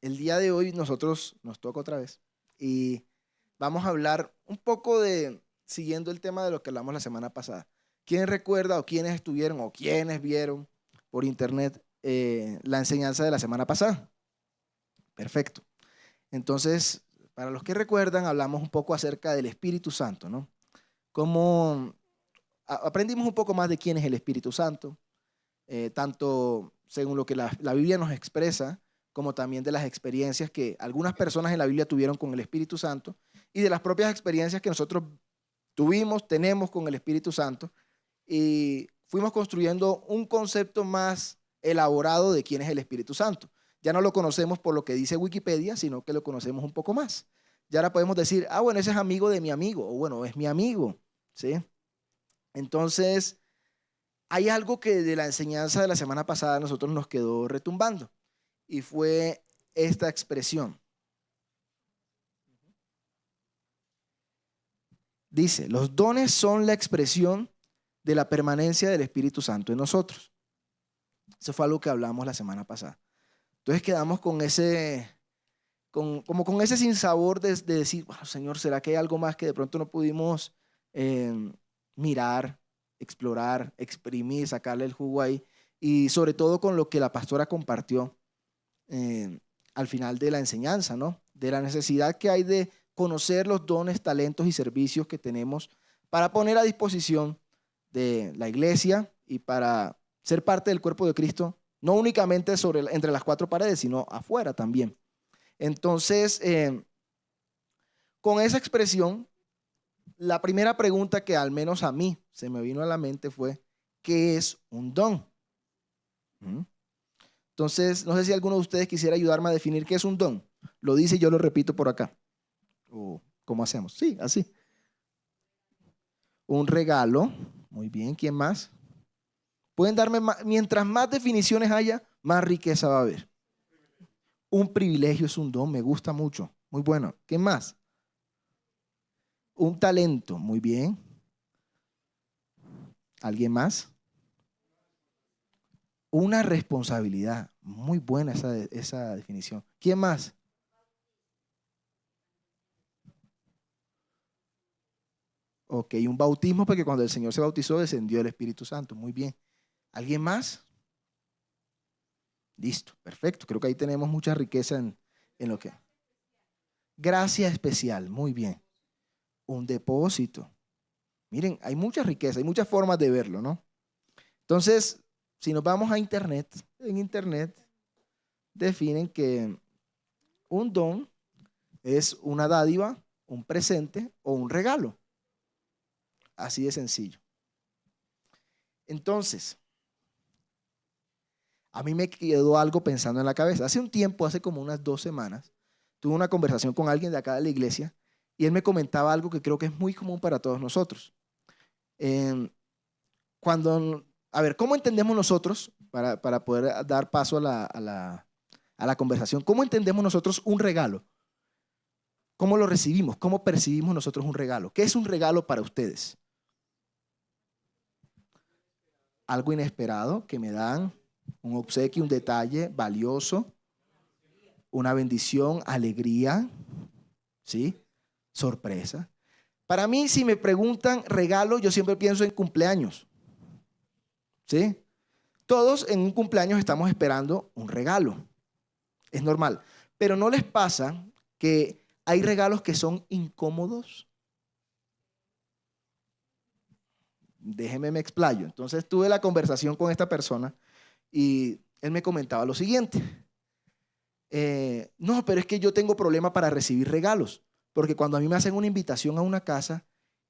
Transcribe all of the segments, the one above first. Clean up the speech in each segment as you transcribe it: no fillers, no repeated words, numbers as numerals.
el día de hoy nosotros nos toca otra vez y vamos a hablar un poco siguiendo el tema de lo que hablamos la semana pasada. ¿Quién recuerda o quiénes estuvieron o quiénes vieron por internet la enseñanza de la semana pasada? Perfecto. Entonces, para los que recuerdan, hablamos un poco acerca del Espíritu Santo, ¿no? Cómo aprendimos un poco más de quién es el Espíritu Santo, tanto según lo que la Biblia nos expresa, como también de las experiencias que algunas personas en la Biblia tuvieron con el Espíritu Santo y de las propias experiencias que nosotros tenemos con el Espíritu Santo, y fuimos construyendo un concepto más elaborado de quién es el Espíritu Santo. Ya no lo conocemos por lo que dice Wikipedia, sino que lo conocemos un poco más. Ya ahora podemos decir, bueno, ese es amigo de mi amigo, o bueno, es mi amigo, ¿sí? Entonces, hay algo que de la enseñanza de la semana pasada a nosotros nos quedó retumbando, y fue esta expresión. Dice, los dones son la expresión de la permanencia del Espíritu Santo en nosotros. Eso fue algo que hablamos la semana pasada. Entonces quedamos con ese sinsabor de decir, bueno, Señor, ¿será que hay algo más que de pronto no pudimos mirar, explorar, exprimir, sacarle el jugo ahí? Y sobre todo con lo que la pastora compartió al final de la enseñanza, ¿no? De la necesidad que hay de conocer los dones, talentos y servicios que tenemos para poner a disposición de la iglesia y para ser parte del cuerpo de Cristo, no únicamente entre las cuatro paredes, sino afuera también. Entonces, con esa expresión, la primera pregunta que al menos a mí se me vino a la mente fue, ¿qué es un don? Entonces, no sé si alguno de ustedes quisiera ayudarme a definir qué es un don. Lo dice y yo lo repito por acá. ¿Cómo hacemos? Sí, así. Un regalo. Muy bien, ¿quién más? Pueden darme más, mientras más definiciones haya, más riqueza va a haber. Un privilegio es un don, me gusta mucho. Muy bueno. ¿Qué más? Un talento, muy bien. ¿Alguien más? Una responsabilidad, muy buena esa definición. ¿Quién más? Ok, un bautismo, porque cuando el Señor se bautizó descendió el Espíritu Santo. Muy bien. ¿Alguien más? Listo, perfecto. Creo que ahí tenemos mucha riqueza en lo que... Gracia especial, muy bien. Un depósito. Miren, hay mucha riqueza, hay muchas formas de verlo, ¿no? Entonces, si nos vamos a internet, en internet definen que un don es una dádiva, un presente o un regalo. Así de sencillo. Entonces, a mí me quedó algo pensando en la cabeza. Hace un tiempo, hace como unas 2 semanas, tuve una conversación con alguien de acá de la iglesia y él me comentaba algo que creo que es muy común para todos nosotros. A ver, ¿cómo entendemos nosotros, para poder dar paso a la conversación, cómo entendemos nosotros un regalo? ¿Cómo lo recibimos? ¿Cómo percibimos nosotros un regalo? ¿Qué es un regalo para ustedes? Algo inesperado que me dan, un obsequio, un detalle valioso, una bendición, alegría, ¿sí? Sorpresa. Para mí, si me preguntan regalo, yo siempre pienso en cumpleaños, ¿sí? Todos en un cumpleaños estamos esperando un regalo, es normal, pero ¿no les pasa que hay regalos que son incómodos? Déjeme me explayo. Entonces tuve la conversación con esta persona y él me comentaba lo siguiente. No, pero es que yo tengo problema para recibir regalos, porque cuando a mí me hacen una invitación a una casa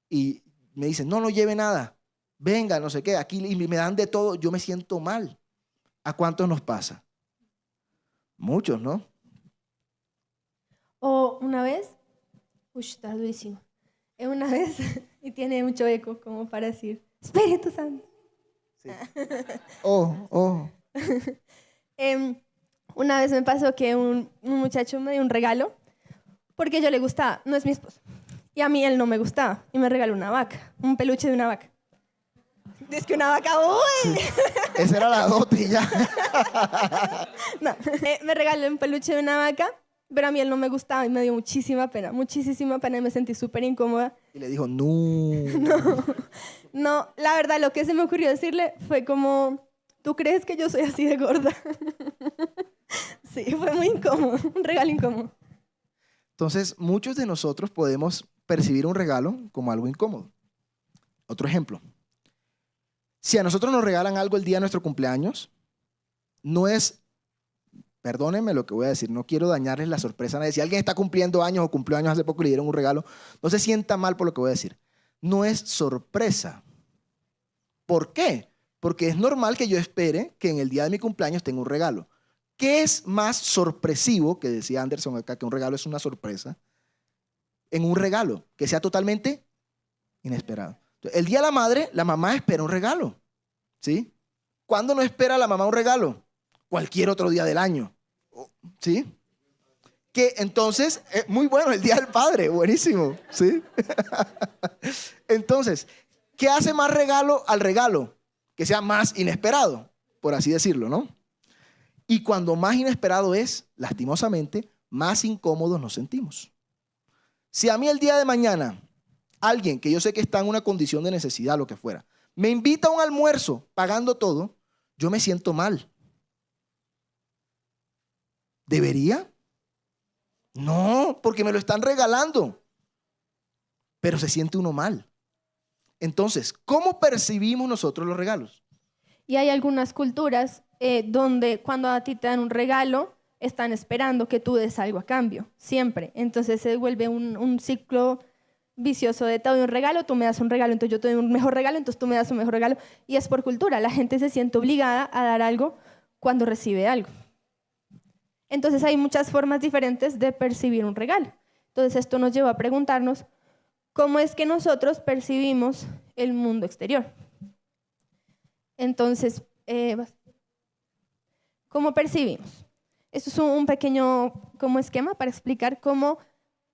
y me dicen, no lleve nada, venga, no sé qué, aquí y me dan de todo, yo me siento mal. ¿A cuántos nos pasa? Muchos, ¿no? O una vez, está durísimo. Una vez, y tiene mucho eco como para decir, Espíritu Santo. Sí. Oh. Una vez me pasó que un muchacho me dio un regalo porque yo le gustaba, no es mi esposo, y a mí él no me gustaba, y me regaló una vaca, un peluche de una vaca. Es que una vaca, uy. Esa era la dote y ya. No, me regaló un peluche de una vaca, pero a mí él no me gustaba y me dio muchísima pena y me sentí súper incómoda. Y le dijo, no. No, la verdad, lo que se me ocurrió decirle fue como, ¿tú crees que yo soy así de gorda? Sí, fue muy incómodo, un regalo incómodo. Entonces, muchos de nosotros podemos percibir un regalo como algo incómodo. Otro ejemplo. Si a nosotros nos regalan algo el día de nuestro cumpleaños, no es, perdónenme lo que voy a decir, no quiero dañarles la sorpresa a nadie. Si alguien está cumpliendo años o cumplió años hace poco y le dieron un regalo, no se sienta mal por lo que voy a decir. No es sorpresa. ¿Por qué? Porque es normal que yo espere que en el día de mi cumpleaños tenga un regalo. ¿Qué es más sorpresivo, que decía Anderson acá, que un regalo es una sorpresa, en un regalo que sea totalmente inesperado? Entonces, el día de la madre, la mamá espera un regalo, ¿sí? ¿Cuándo no espera la mamá un regalo? Cualquier otro día del año, ¿sí? Que entonces, muy bueno, el día del padre, buenísimo, ¿sí? Entonces, ¿qué hace más regalo al regalo? Que sea más inesperado, por así decirlo, ¿no? Y cuando más inesperado es, lastimosamente, más incómodos nos sentimos. Si a mí el día de mañana, alguien que yo sé que está en una condición de necesidad, lo que fuera, me invita a un almuerzo pagando todo, yo me siento mal. ¿Debería? No, porque me lo están regalando. Pero se siente uno mal. Entonces, ¿cómo percibimos nosotros los regalos? Y hay algunas culturas donde cuando a ti te dan un regalo, están esperando que tú des algo a cambio, siempre. Entonces se vuelve un ciclo vicioso de te doy un regalo, tú me das un regalo, entonces yo te doy un mejor regalo, entonces tú me das un mejor regalo. Y es por cultura, la gente se siente obligada a dar algo cuando recibe algo. Entonces hay muchas formas diferentes de percibir un regalo. Entonces esto nos lleva a preguntarnos cómo es que nosotros percibimos el mundo exterior. Entonces, ¿cómo percibimos? Esto es un pequeño como esquema para explicar cómo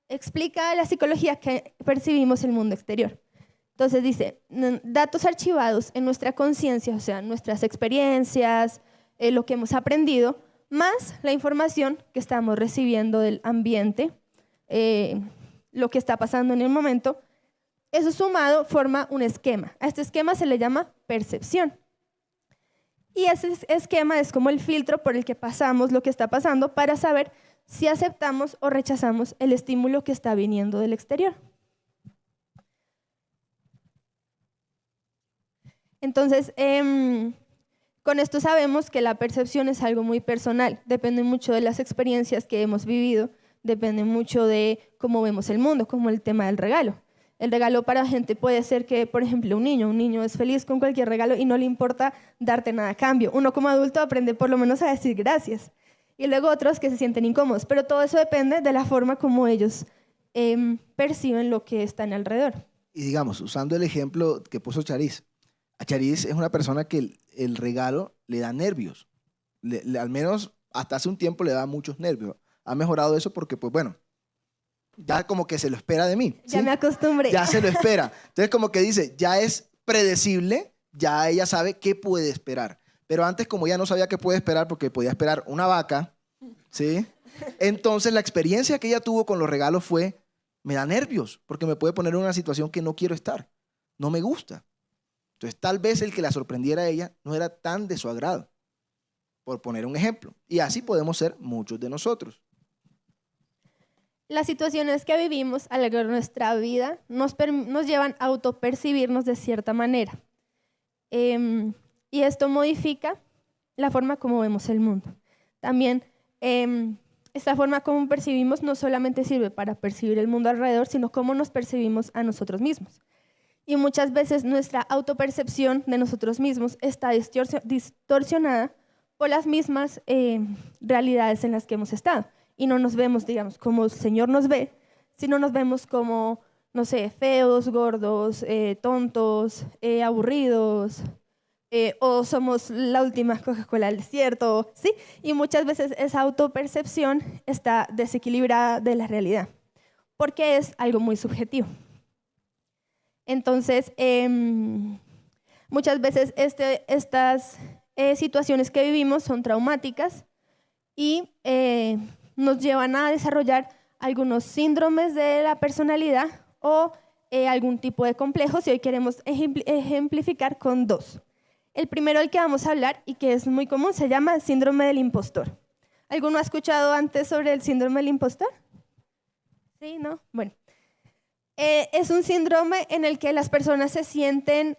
explica la psicología que percibimos el mundo exterior. Entonces dice, datos archivados en nuestra conciencia, o sea, nuestras experiencias, lo que hemos aprendido, más la información que estamos recibiendo del ambiente, lo que está pasando en el momento, eso sumado forma un esquema. A este esquema se le llama percepción. Y ese esquema es como el filtro por el que pasamos lo que está pasando para saber si aceptamos o rechazamos el estímulo que está viniendo del exterior. Entonces, con esto sabemos que la percepción es algo muy personal, depende mucho de las experiencias que hemos vivido, depende mucho de cómo vemos el mundo, como el tema del regalo. El regalo para gente puede ser que, por ejemplo, un niño es feliz con cualquier regalo y no le importa darte nada a cambio. Uno como adulto aprende por lo menos a decir gracias. Y luego otros que se sienten incómodos, pero todo eso depende de la forma como ellos perciben lo que está en alrededor. Y digamos, usando el ejemplo que puso Charis, a Charis es una persona que el regalo le da nervios. Al menos hasta hace un tiempo le da muchos nervios. Ha mejorado eso porque, pues bueno, ya como que se lo espera de mí. Ya ¿sí? me acostumbré. Ya se lo espera. Entonces como que dice, ya es predecible, ya ella sabe qué puede esperar. Pero antes como ella no sabía qué puede esperar porque podía esperar una vaca, ¿sí? Entonces la experiencia que ella tuvo con los regalos fue, me da nervios porque me puede poner en una situación que no quiero estar, no me gusta. Entonces tal vez el que la sorprendiera a ella no era tan de su agrado, por poner un ejemplo. Y así podemos ser muchos de nosotros. Las situaciones que vivimos a lo largo de nuestra vida nos llevan a autopercibirnos de cierta manera. Y esto modifica la forma como vemos el mundo. También esta forma como percibimos no solamente sirve para percibir el mundo alrededor, sino cómo nos percibimos a nosotros mismos. Y muchas veces nuestra autopercepción de nosotros mismos está distorsionada por las mismas realidades en las que hemos estado. Y no nos vemos, digamos, como el Señor nos ve, sino nos vemos como, no sé, feos, gordos, tontos, aburridos, o somos la última Coca-Cola del desierto, ¿sí? Y muchas veces esa autopercepción está desequilibrada de la realidad, porque es algo muy subjetivo. Entonces, Muchas veces estas situaciones que vivimos son traumáticas y nos llevan a desarrollar algunos síndromes de la personalidad o algún tipo de complejos, y hoy queremos ejemplificar con 2. El primero del que vamos a hablar y que es muy común se llama síndrome del impostor. ¿Alguno ha escuchado antes sobre el síndrome del impostor? ¿Sí? ¿No? Bueno. Es un síndrome en el que las personas se sienten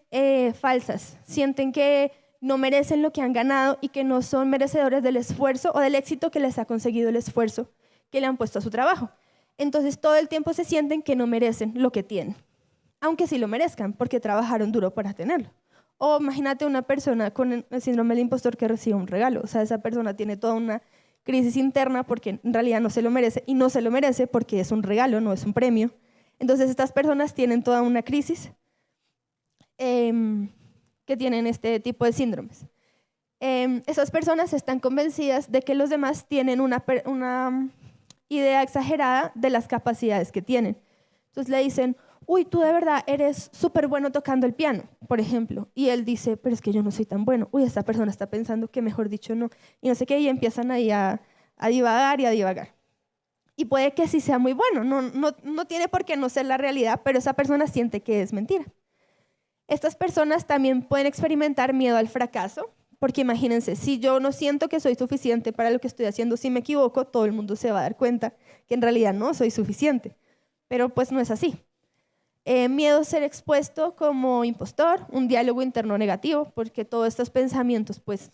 falsas, sienten que no merecen lo que han ganado y que no son merecedores del esfuerzo o del éxito que les ha conseguido el esfuerzo que le han puesto a su trabajo. Entonces todo el tiempo se sienten que no merecen lo que tienen, aunque sí lo merezcan porque trabajaron duro para tenerlo. O imagínate una persona con el síndrome del impostor que recibe un regalo. O sea, esa persona tiene toda una crisis interna porque en realidad no se lo merece, y no se lo merece porque es un regalo, no es un premio. Entonces estas personas tienen toda una crisis que tienen este tipo de síndromes. Esas personas están convencidas de que los demás tienen una idea exagerada de las capacidades que tienen. Entonces le dicen, uy, tú de verdad eres súper bueno tocando el piano, por ejemplo. Y él dice, pero es que yo no soy tan bueno. Uy, esta persona está pensando que mejor dicho no. Y no sé qué, y empiezan ahí a divagar y a divagar. Y puede que sí sea muy bueno, no tiene por qué no ser la realidad, pero esa persona siente que es mentira. Estas personas también pueden experimentar miedo al fracaso, porque imagínense, si yo no siento que soy suficiente para lo que estoy haciendo, si me equivoco, todo el mundo se va a dar cuenta que en realidad no soy suficiente. Pero pues no es así. Miedo a ser expuesto como impostor, un diálogo interno negativo, porque todos estos pensamientos pues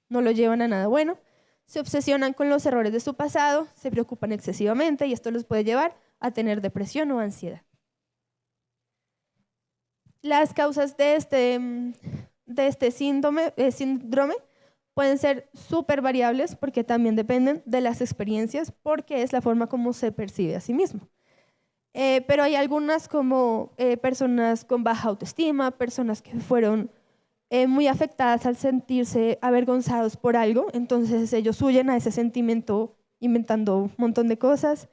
no lo llevan a nada bueno. Se obsesionan con los errores de su pasado, se preocupan excesivamente y esto los puede llevar a tener depresión o ansiedad. Las causas de este síndrome pueden ser súper variables porque también dependen de las experiencias, porque es la forma como se percibe a sí mismo. Pero hay algunas como personas con baja autoestima, personas que fueron muy afectadas al sentirse avergonzados por algo, entonces ellos huyen a ese sentimiento inventando un montón de cosas.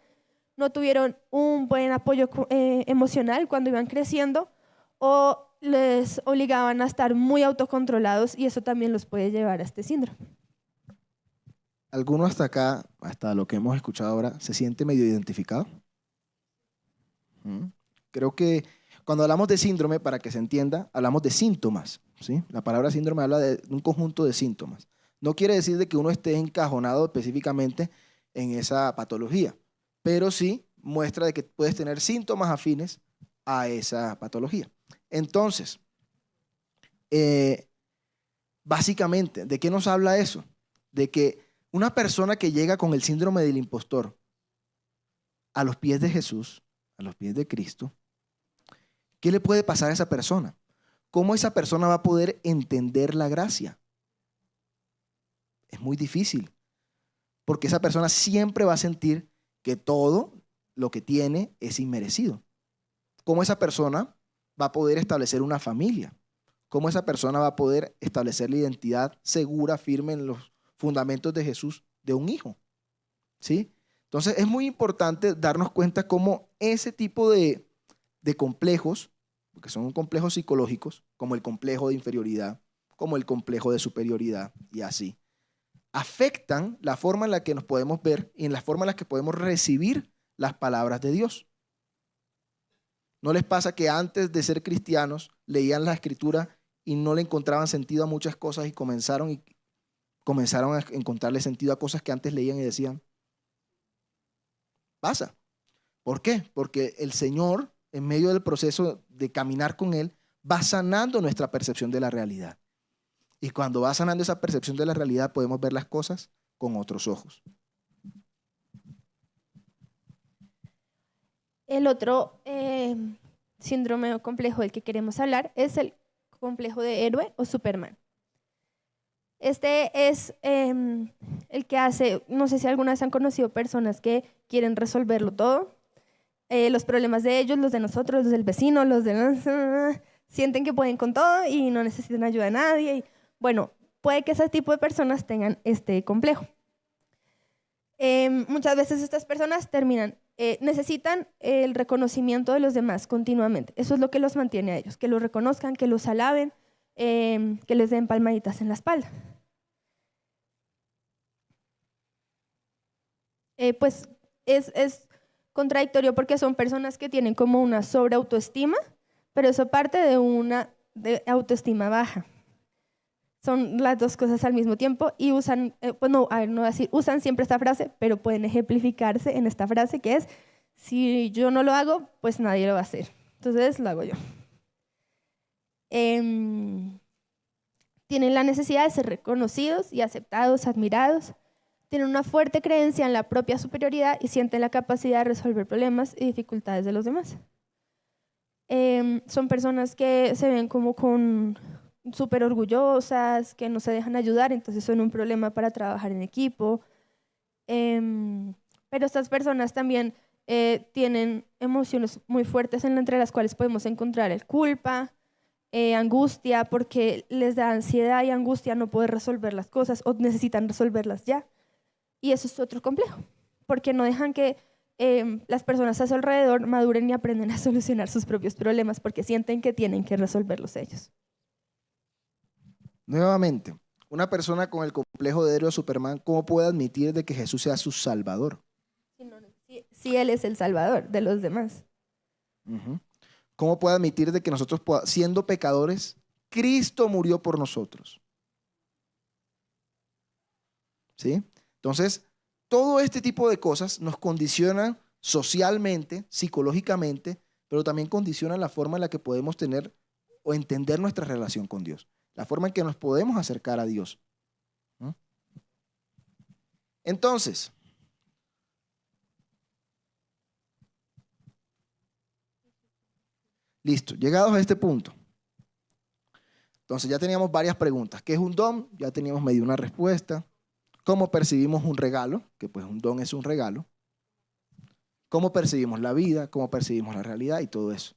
No tuvieron un buen apoyo emocional cuando iban creciendo, o les obligaban a estar muy autocontrolados, y eso también los puede llevar a este síndrome. ¿Alguno hasta acá, hasta lo que hemos escuchado ahora, se siente medio identificado? Creo que cuando hablamos de síndrome, para que se entienda, hablamos de síntomas, ¿sí? La palabra síndrome habla de un conjunto de síntomas. No quiere decir de que uno esté encajonado específicamente en esa patología, pero sí muestra de que puedes tener síntomas afines a esa patología. Entonces, básicamente, ¿de qué nos habla eso? De que una persona que llega con el síndrome del impostor a los pies de Jesús, a los pies de Cristo, ¿qué le puede pasar a esa persona? ¿Cómo esa persona va a poder entender la gracia? Es muy difícil, porque esa persona siempre va a sentir que todo lo que tiene es inmerecido. ¿Cómo esa persona va a poder establecer una familia? ¿Cómo esa persona va a poder establecer la identidad segura, firme en los fundamentos de Jesús de un hijo? ¿Sí? Entonces es muy importante darnos cuenta cómo ese tipo de complejos, porque son complejos psicológicos, como el complejo de inferioridad, como el complejo de superioridad y así, afectan la forma en la que nos podemos ver y en la forma en la que podemos recibir las palabras de Dios. ¿No les pasa que antes de ser cristianos leían la Escritura y no le encontraban sentido a muchas cosas y comenzaron a encontrarle sentido a cosas que antes leían y decían? Pasa. ¿Por qué? Porque el Señor, en medio del proceso de caminar con Él, va sanando nuestra percepción de la realidad. Y cuando va sanando esa percepción de la realidad, podemos ver las cosas con otros ojos. El otro síndrome o complejo del que queremos hablar es el complejo de héroe o Superman. Este es el que hace, no sé si alguna vez han conocido personas que quieren resolverlo todo, los problemas de ellos, los de nosotros, los del vecino, sienten que pueden con todo y no necesitan ayuda de nadie. Bueno, puede que ese tipo de personas tengan este complejo. Muchas veces estas personas necesitan el reconocimiento de los demás continuamente. Eso es lo que los mantiene a ellos, que los reconozcan, que los alaben, que les den palmaditas en la espalda. Pues es contradictorio porque son personas que tienen como una sobreautoestima, pero eso parte de una de autoestima baja. Son las dos cosas al mismo tiempo y usan, pues no, a ver, no voy a decir, usan siempre esta frase, pero pueden ejemplificarse en esta frase que es: si yo no lo hago, pues nadie lo va a hacer. Entonces lo hago yo. Tienen la necesidad de ser reconocidos y aceptados, admirados. Tienen una fuerte creencia en la propia superioridad y sienten la capacidad de resolver problemas y dificultades de los demás. Son personas que se ven como con súper orgullosas, que no se dejan ayudar, entonces son un problema para trabajar en equipo. Pero estas personas también tienen emociones muy fuertes entre las cuales podemos encontrar el culpa, angustia, porque les da ansiedad y angustia no poder resolver las cosas o necesitan resolverlas ya. Y eso es otro complejo, porque no dejan que las personas a su alrededor maduren y aprenden a solucionar sus propios problemas porque sienten que tienen que resolverlos ellos. Nuevamente, una persona con el complejo de héroe de Superman, ¿cómo puede admitir de que Jesús sea su salvador? Si Él es el salvador de los demás. ¿Cómo puede admitir de que nosotros, siendo pecadores, Cristo murió por nosotros? ¿Sí? Entonces, todo este tipo de cosas nos condicionan socialmente, psicológicamente, pero también condicionan la forma en la que podemos tener o entender nuestra relación con Dios, la forma en que nos podemos acercar a Dios. Entonces, listo, llegados a este punto. Entonces ya teníamos varias preguntas. ¿Qué es un don? Ya teníamos medio una respuesta. ¿Cómo percibimos un regalo? Que pues un don es un regalo. ¿Cómo percibimos la vida? ¿Cómo percibimos la realidad? Y todo eso.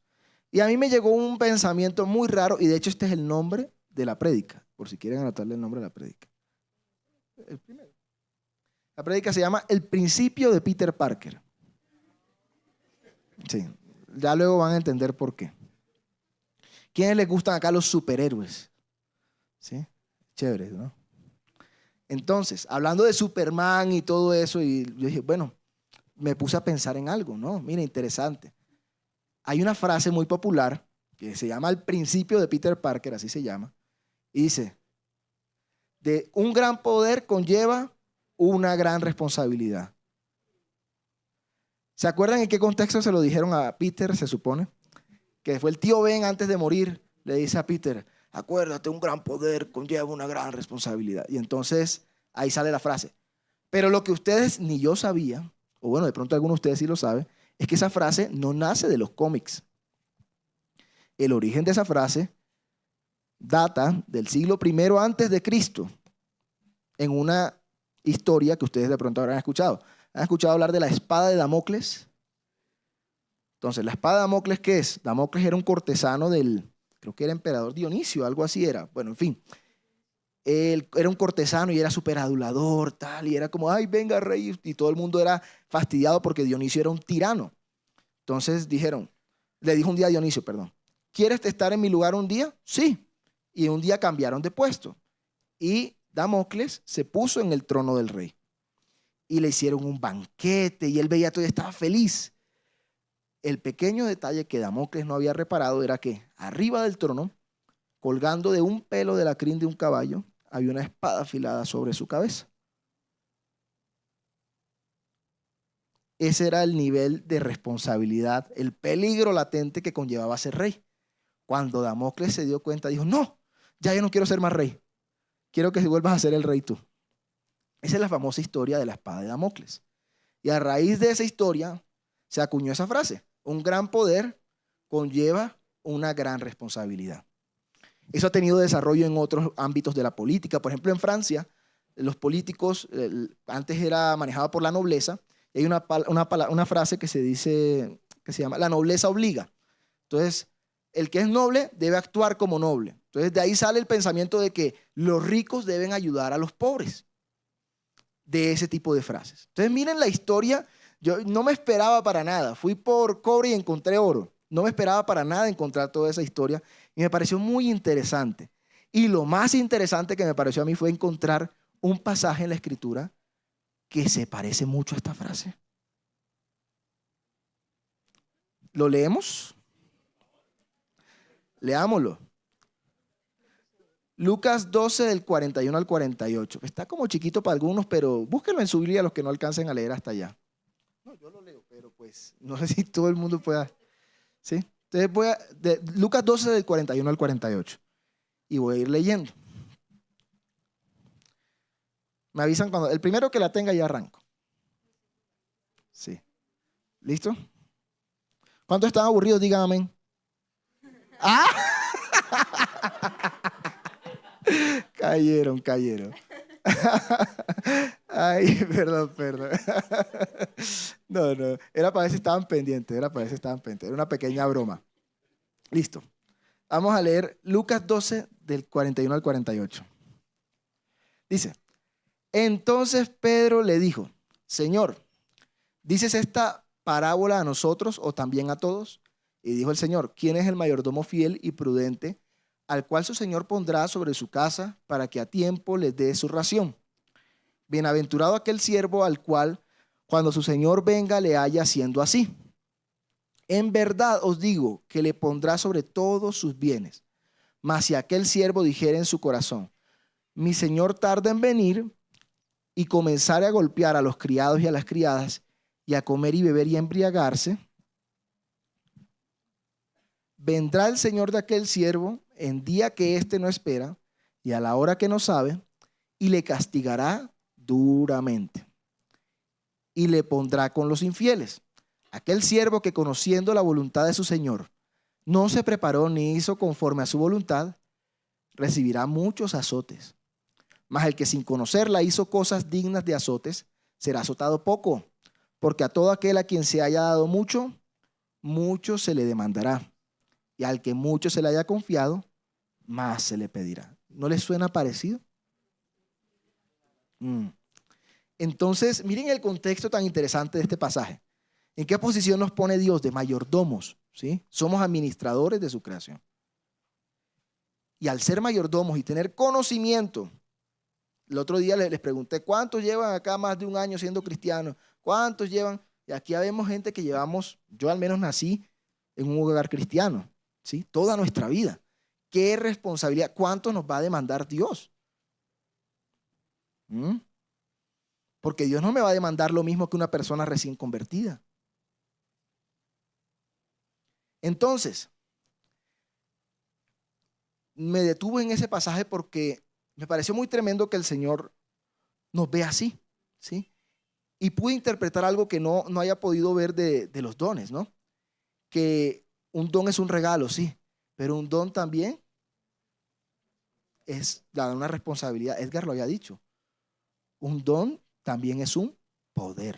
Y a mí me llegó un pensamiento muy raro, y de hecho este es el nombre de la prédica, por si quieren anotarle el nombre de la prédica. El primero. La prédica se llama El principio de Peter Parker. Sí, ya luego van a entender por qué. ¿Quiénes les gustan acá los superhéroes? ¿Sí? Chévere, ¿no? Entonces, hablando de Superman y todo eso, y yo dije, bueno, me puse a pensar en algo, ¿no? Mira, interesante. Hay una frase muy popular que se llama El principio de Peter Parker, así se llama, y dice, de un gran poder conlleva una gran responsabilidad. ¿Se acuerdan en qué contexto se lo dijeron a Peter, se supone? Que fue el tío Ben antes de morir, le dice a Peter, acuérdate, un gran poder conlleva una gran responsabilidad. Y entonces ahí sale la frase. Pero lo que ustedes ni yo sabía, o bueno, de pronto alguno de ustedes sí lo sabe, es que esa frase no nace de los cómics. El origen de esa frase data del siglo I antes de Cristo, en una historia que ustedes de pronto habrán escuchado. ¿Han escuchado hablar de la espada de Damocles? Entonces, ¿la espada de Damocles qué es? Damocles era un cortesano del, creo que era emperador Dionisio, algo así era. Bueno, en fin. Él era un cortesano y era súper adulador, tal, y era como, ay, venga, rey, y todo el mundo era fastidiado porque Dionisio era un tirano. Entonces le dijo un día a Dionisio, perdón, ¿quieres estar en mi lugar un día? Sí. Y un día cambiaron de puesto. Y Damocles se puso en el trono del rey. Y le hicieron un banquete y él veía todo y estaba feliz. El pequeño detalle que Damocles no había reparado era que arriba del trono, colgando de un pelo de la crin de un caballo, había una espada afilada sobre su cabeza. Ese era el nivel de responsabilidad, el peligro latente que conllevaba ser rey. Cuando Damocles se dio cuenta, dijo, no, ya yo no quiero ser más rey. Quiero que vuelvas a ser el rey tú. Esa es la famosa historia de la espada de Damocles. Y a raíz de esa historia se acuñó esa frase. Un gran poder conlleva una gran responsabilidad. Eso ha tenido desarrollo en otros ámbitos de la política. Por ejemplo, en Francia, los políticos antes era manejado por la nobleza. Y hay una frase que se dice, que se llama, la nobleza obliga. Entonces, el que es noble debe actuar como noble. Entonces, de ahí sale el pensamiento de que los ricos deben ayudar a los pobres. De ese tipo de frases. Entonces, miren la historia. Yo no me esperaba para nada. Fui por cobre y encontré oro. No me esperaba para nada encontrar toda esa historia y me pareció muy interesante. Y lo más interesante que me pareció a mí fue encontrar un pasaje en la Escritura que se parece mucho a esta frase. ¿Lo leemos? Leámoslo. Lucas 12 del 41 al 48. Está como chiquito para algunos, pero búsquenlo en su Biblia los que no alcancen a leer hasta allá. No, yo lo leo, pero pues no sé si todo el mundo pueda. ¿Sí? Entonces Lucas 12 del 41 al 48. Y voy a ir leyendo. Me avisan cuando. El primero que la tenga ya arranco. Sí. ¿Listo? ¿Cuántos están aburridos? Digan amén. ¡Ah! Cayeron. Ay, perdón. No, era para ver si estaban pendientes, era una pequeña broma. Listo. Vamos a leer Lucas 12 del 41 al 48. Dice, entonces Pedro le dijo, Señor, ¿dices esta parábola a nosotros o también a todos? Y dijo el Señor, ¿quién es el mayordomo fiel y prudente al cual su señor pondrá sobre su casa para que a tiempo les dé su ración? Bienaventurado aquel siervo al cual, cuando su señor venga, le haya haciendo así. En verdad os digo que le pondrá sobre todos sus bienes. Mas si aquel siervo dijere en su corazón, mi señor tarda en venir, y comenzare a golpear a los criados y a las criadas, y a comer y beber y a embriagarse, vendrá el señor de aquel siervo en día que éste no espera y a la hora que no sabe, y le castigará duramente y le pondrá con los infieles. Aquel siervo que, conociendo la voluntad de su señor, no se preparó ni hizo conforme a su voluntad, recibirá muchos azotes. Mas el que sin conocerla hizo cosas dignas de azotes, será azotado poco, porque a todo aquel a quien se haya dado mucho, mucho se le demandará. Y al que mucho se le haya confiado, más se le pedirá. ¿No les suena parecido? Entonces, miren el contexto tan interesante de este pasaje. ¿En qué posición nos pone Dios? De mayordomos, ¿sí? Somos administradores de su creación. Y al ser mayordomos y tener conocimiento, el otro día les pregunté, ¿cuántos llevan acá más de un año siendo cristianos? ¿Cuántos llevan? Y aquí vemos gente que llevamos, yo al menos nací en un hogar cristiano, ¿sí? Toda nuestra vida. ¿Qué responsabilidad? ¿Cuánto nos va a demandar Dios? Porque Dios no me va a demandar lo mismo que una persona recién convertida. Entonces, me detuve en ese pasaje porque me pareció muy tremendo que el Señor nos vea así, ¿sí? Y pude interpretar algo que no haya podido ver de los dones, ¿no? Que un don es un regalo, sí, pero un don también es una responsabilidad. Edgar lo había dicho. Un don también es un poder.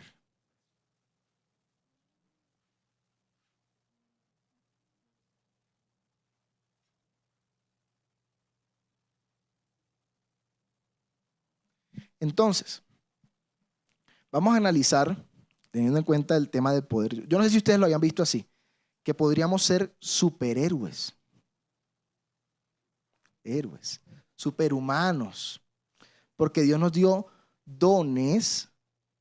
Entonces, vamos a analizar, teniendo en cuenta el tema del poder. Yo no sé si ustedes lo habían visto así, que podríamos ser superhéroes. Héroes, superhumanos. Porque Dios nos dio dones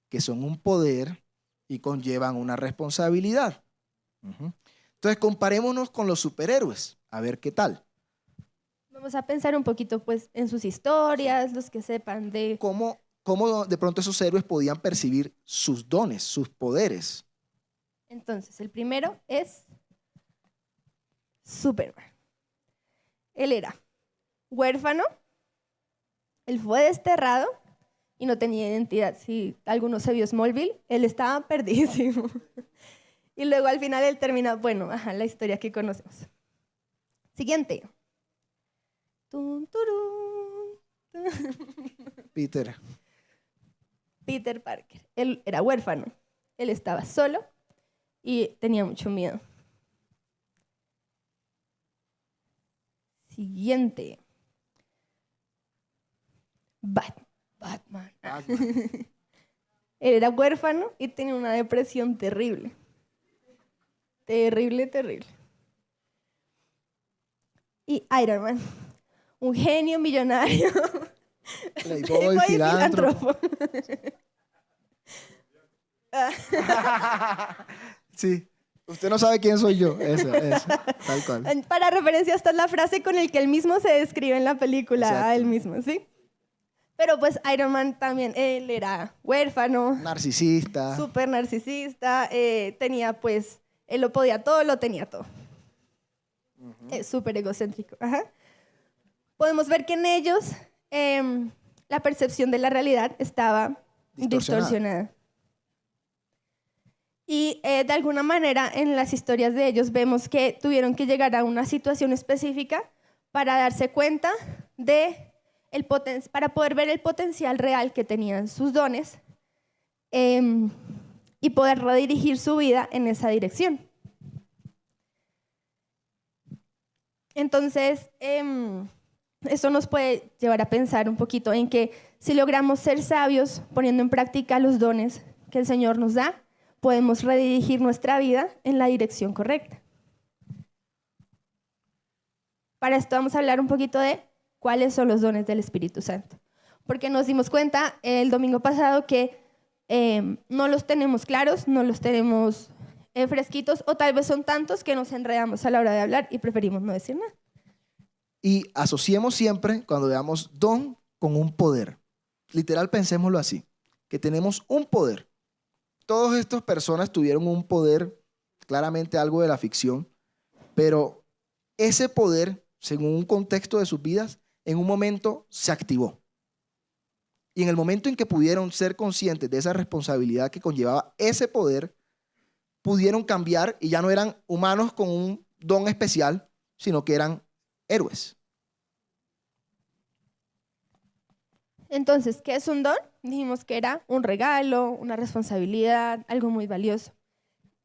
que son un poder y conllevan una responsabilidad. Entonces, comparémonos con los superhéroes, a ver qué tal. Vamos a pensar un poquito pues en sus historias, los que sepan de ¿Cómo de pronto esos héroes podían percibir sus dones, sus poderes? Entonces, el primero es Superman. Él era huérfano, él fue desterrado y no tenía identidad. Si alguno se vio Smallville, él estaba perdidísimo. Y luego al final él termina, bueno, la historia que conocemos. Siguiente. Peter Parker. Él era huérfano. Él estaba solo y tenía mucho miedo. Siguiente. Batman. Él era huérfano y tenía una depresión terrible. Terrible. Y Iron Man. un genio millonario, Playboy, y filántropo. Sí. Usted no sabe quién soy yo. Eso, tal cual. Para referencia, esta es la frase con la que él mismo se describe en la película, Exacto. a él mismo, ¿sí? Pero pues Iron Man también, él era huérfano, Narcisista. súper narcisista, tenía pues, él lo podía todo, lo tenía todo. Súper egocéntrico. Ajá. Podemos ver que en ellos la percepción de la realidad estaba distorsionada. Y de alguna manera en las historias de ellos vemos que tuvieron que llegar a una situación específica para darse cuenta de para poder ver el potencial real que tenían sus dones y poder redirigir su vida en esa dirección. Entonces, esto nos puede llevar a pensar un poquito en que si logramos ser sabios poniendo en práctica los dones que el Señor nos da, podemos redirigir nuestra vida en la dirección correcta. Para esto vamos a hablar un poquito de cuáles son los dones del Espíritu Santo. Porque nos dimos cuenta el domingo pasado que no los tenemos claros, no los tenemos fresquitos, o tal vez son tantos que nos enredamos a la hora de hablar y preferimos no decir nada. Y asociemos siempre, cuando veamos don, con un poder. Literal, pensémoslo así, que tenemos un poder. Todas estas personas tuvieron un poder, claramente algo de la ficción, pero ese poder, según un contexto de sus vidas, en un momento se activó. Y en el momento en que pudieron ser conscientes de esa responsabilidad que conllevaba ese poder, pudieron cambiar y ya no eran humanos con un don especial, sino que eran héroes. Entonces, ¿qué es un don? Dijimos que era un regalo, una responsabilidad, algo muy valioso.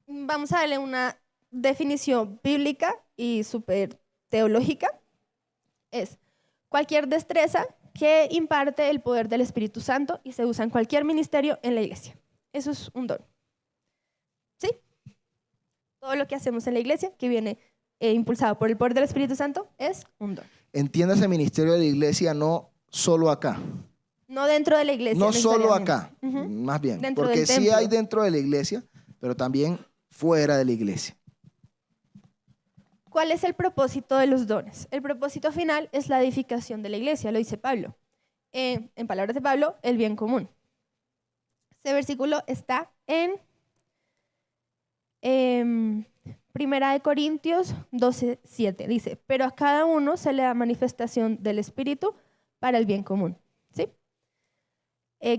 Vamos a darle una definición bíblica y súper teológica. Es cualquier destreza que imparte el poder del Espíritu Santo y se usa en cualquier ministerio en la iglesia. Eso es un don. ¿Sí? Todo lo que hacemos en la iglesia, que viene impulsado por el poder del Espíritu Santo, es un don. Entiéndase ministerio de la iglesia no solo acá. No dentro de la iglesia. No solo acá, más bien. Dentro porque del sí templo. hay dentro de la iglesia, pero también fuera de la iglesia. ¿Cuál es el propósito de los dones? El propósito final es la edificación de la iglesia, lo dice Pablo. En palabras de Pablo, el bien común. Este versículo está en 1 Corintios 12:7. Dice, pero a cada uno se le da manifestación del Espíritu para el bien común. ¿Sí?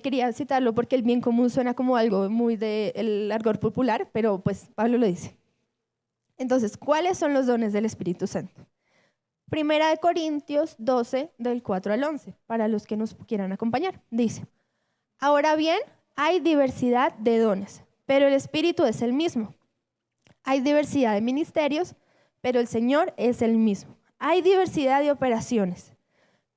Quería citarlo porque el bien común suena como algo muy del argot popular, pero pues Pablo lo dice. Entonces, ¿cuáles son los dones del Espíritu Santo? 1 Corintios 12, del 4 al 11, para los que nos quieran acompañar. Dice, ahora bien, hay diversidad de dones, pero el Espíritu es el mismo. Hay diversidad de ministerios, pero el Señor es el mismo. Hay diversidad de operaciones,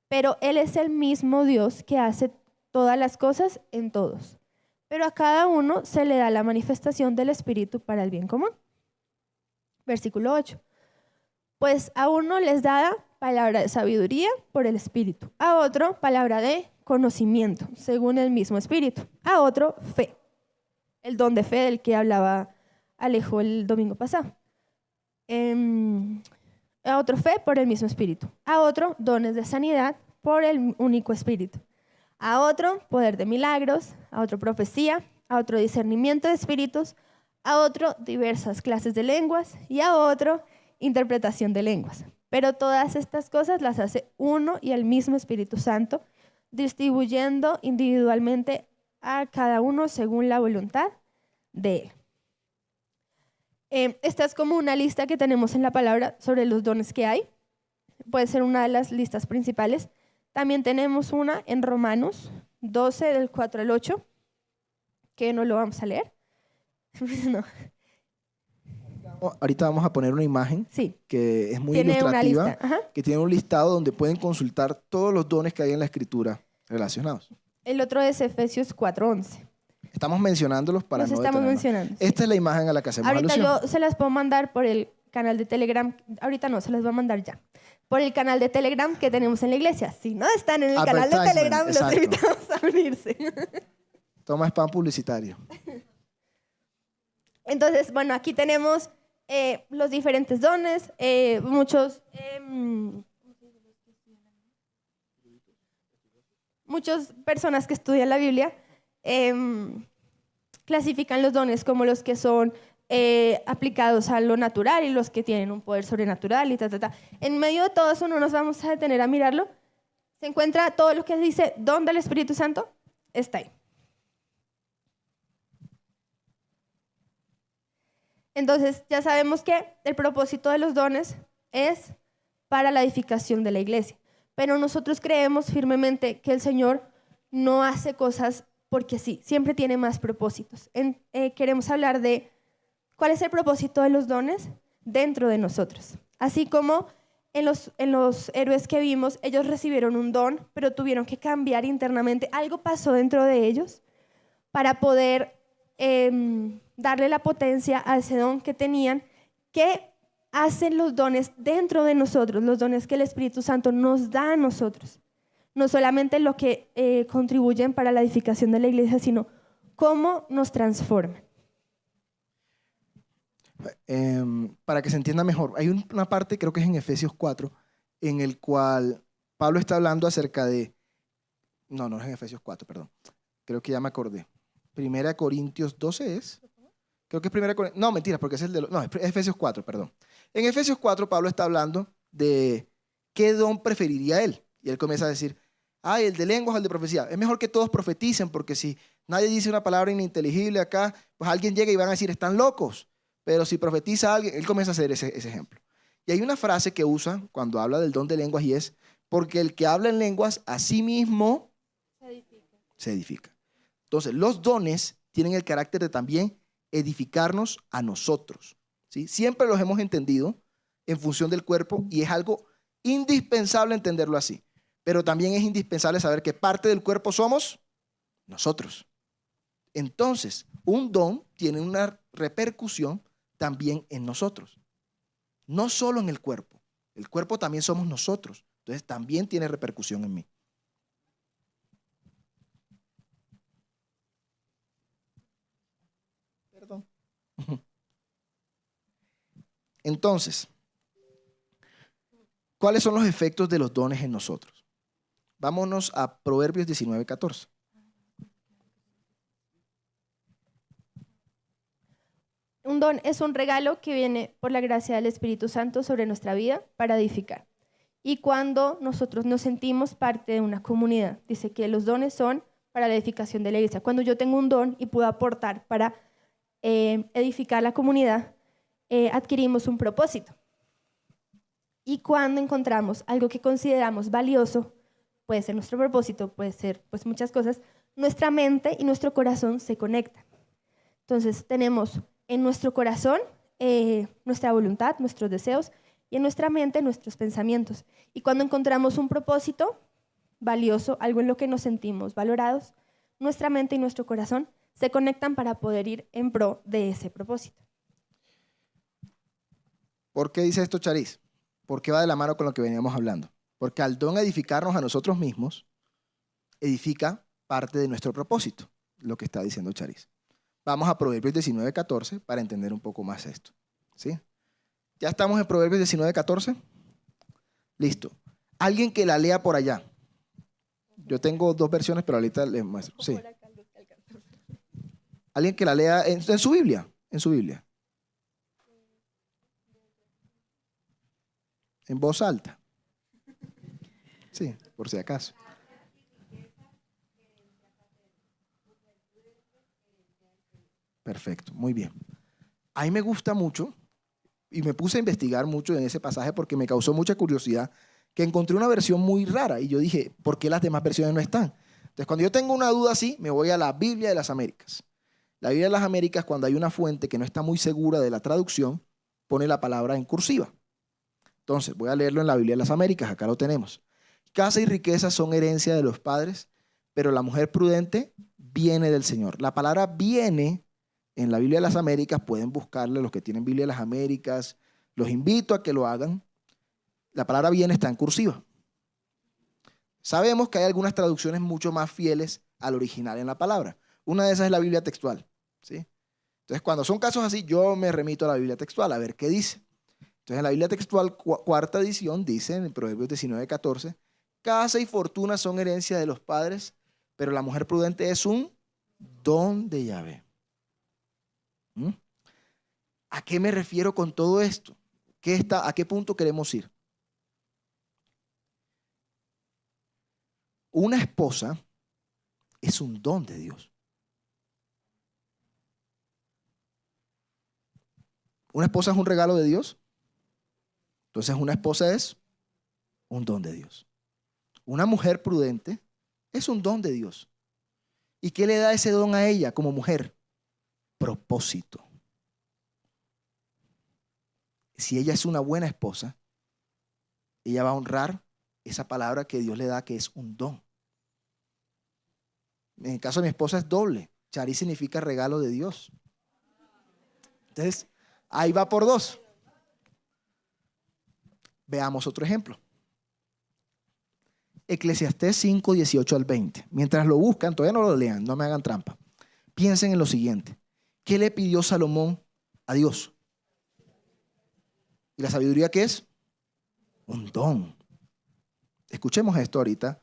pero Él es el mismo Dios que hace todas las cosas en todos. Pero a cada uno se le da la manifestación del Espíritu para el bien común. Versículo 8. Pues a uno les da palabra de sabiduría por el Espíritu, a otro palabra de conocimiento, según el mismo Espíritu, a otro fe, el don de fe del que hablaba Alejo el domingo pasado, a otro fe por el mismo Espíritu, a otro dones de sanidad por el único Espíritu, a otro poder de milagros, a otro profecía, a otro discernimiento de espíritus, a otro diversas clases de lenguas y a otro interpretación de lenguas. Pero todas estas cosas las hace uno y el mismo Espíritu Santo, distribuyendo individualmente a cada uno según la voluntad de Él. Esta es como una lista que tenemos en la palabra sobre los dones que hay. Puede ser una de las listas principales. También tenemos una en Romanos 12, del 4 al 8, que no lo vamos a leer. No. Ahorita vamos a poner una imagen Sí. que es muy Tiene una ilustrativa, lista. Ajá. que tiene un listado donde pueden consultar todos los dones que hay en la Escritura relacionados. El otro es Efesios 4:11. Estamos mencionándolos para Los no estamos detenernos. mencionando. Esta es la imagen a la que hacemos Ahorita alusión. yo se las puedo mandar por el canal de Telegram, ahorita no, se los voy a mandar ya, por el canal de Telegram que tenemos en la iglesia. Si no están en el canal de Telegram, los exacto. invitamos a unirse. Toma spam publicitario. Entonces, bueno, aquí tenemos los diferentes dones, muchas personas que estudian la Biblia clasifican los dones como los que son aplicados a lo natural y los que tienen un poder sobrenatural y ta. En medio de todo eso no nos vamos a detener a mirarlo. Se encuentra todo lo que dice don del Espíritu Santo, está ahí. Entonces, ya sabemos que el propósito de los dones es para la edificación de la iglesia. Pero nosotros creemos firmemente que el Señor no hace cosas porque sí, siempre tiene más propósitos. Queremos hablar de cuál es el propósito de los dones dentro de nosotros. Así como en los héroes que vimos, ellos recibieron un don, pero tuvieron que cambiar internamente. Algo pasó dentro de ellos para poder darle la potencia a ese don que tenían. ¿Qué hacen los dones dentro de nosotros? Los dones que el Espíritu Santo nos da a nosotros. No solamente lo que contribuyen para la edificación de la iglesia, sino cómo nos transforman. Para que se entienda mejor, hay una parte, creo que es en Efesios 4, en el cual Pablo está hablando acerca de... No es en Efesios 4, perdón. Creo que ya me acordé. 1 Corintios 12 es... Creo que es 1 Corintios... No, mentira, porque es el de... No, es Efesios 4, perdón. En Efesios 4, Pablo está hablando de qué don preferiría él. Y él comienza a decir, el de lenguas o el de profecía. Es mejor que todos profeticen, porque si nadie dice una palabra ininteligible acá, pues alguien llega y van a decir, están locos. Pero si profetiza alguien, él comienza a hacer ese ejemplo. Y hay una frase que usa cuando habla del don de lenguas y es, porque el que habla en lenguas a sí mismo se edifica. Entonces, los dones tienen el carácter de también edificarnos a nosotros, ¿sí? Siempre los hemos entendido en función del cuerpo y es algo indispensable entenderlo así. Pero también es indispensable saber que parte del cuerpo somos nosotros. Entonces, un don tiene una repercusión también en nosotros. No solo en el cuerpo. El cuerpo también somos nosotros. Entonces, también tiene repercusión en mí. Perdón. Entonces, ¿cuáles son los efectos de los dones en nosotros? Vámonos a Proverbios 19:14. Un don es un regalo que viene por la gracia del Espíritu Santo sobre nuestra vida para edificar. Y cuando nosotros nos sentimos parte de una comunidad, dice que los dones son para la edificación de la iglesia. Cuando yo tengo un don y puedo aportar para edificar la comunidad, adquirimos un propósito. Y cuando encontramos algo que consideramos valioso, puede ser nuestro propósito, puede ser pues muchas cosas, nuestra mente y nuestro corazón se conectan. Entonces tenemos en nuestro corazón nuestra voluntad, nuestros deseos, y en nuestra mente nuestros pensamientos. Y cuando encontramos un propósito valioso, algo en lo que nos sentimos valorados, nuestra mente y nuestro corazón se conectan para poder ir en pro de ese propósito. ¿Por qué dice esto, Charis? Porque va de la mano con lo que veníamos hablando. Porque al don edificarnos a nosotros mismos, edifica parte de nuestro propósito, lo que está diciendo Charis. Vamos a Proverbios 19:14 para entender un poco más esto, ¿sí? ¿Ya estamos en Proverbios 19:14? Listo. Alguien que la lea por allá. Yo tengo dos versiones, pero ahorita les muestro. Sí. Alguien que la lea en su Biblia. En su Biblia. En voz alta. Sí, por si acaso. Perfecto, muy bien. A mí me gusta mucho y me puse a investigar mucho en ese pasaje porque me causó mucha curiosidad que encontré una versión muy rara y yo dije, ¿por qué las demás versiones no están? Entonces, cuando yo tengo una duda así, me voy a la Biblia de las Américas. La Biblia de las Américas, cuando hay una fuente que no está muy segura de la traducción, pone la palabra en cursiva. Entonces, voy a leerlo en la Biblia de las Américas, acá lo tenemos. Casa y riqueza son herencia de los padres, pero la mujer prudente viene del Señor. La palabra viene en la Biblia de las Américas, pueden buscarle los que tienen Biblia de las Américas, Los invito a que lo hagan. La palabra bien está en cursiva. Sabemos que hay algunas traducciones mucho más fieles al original en la palabra. Una de esas es la Biblia textual, ¿sí? Entonces, cuando son casos así, yo me remito a la Biblia textual a ver qué dice. Entonces, en la Biblia textual, cuarta edición, dice en Proverbios 19:14, casa y fortuna son herencia de los padres, pero la mujer prudente es un don de Yahvé. ¿Mm? ¿A qué me refiero con todo esto? ¿A qué punto queremos ir? Una esposa es un don de Dios. ¿Una esposa es un regalo de Dios? Entonces una esposa es un don de Dios. Una mujer prudente es un don de Dios. ¿Y qué le da ese don a ella como mujer? Propósito. Si ella es una buena esposa, ella va a honrar esa palabra que Dios le da, que es un don. En el caso de mi esposa es doble. Charis significa regalo de Dios. Entonces, ahí va por dos. Veamos otro ejemplo. Eclesiastés 5, 18 al 20. Mientras lo buscan, todavía no lo lean, no me hagan trampa. Piensen en lo siguiente. ¿Qué le pidió Salomón a Dios? ¿Y la sabiduría qué es? Un don. Escuchemos esto ahorita,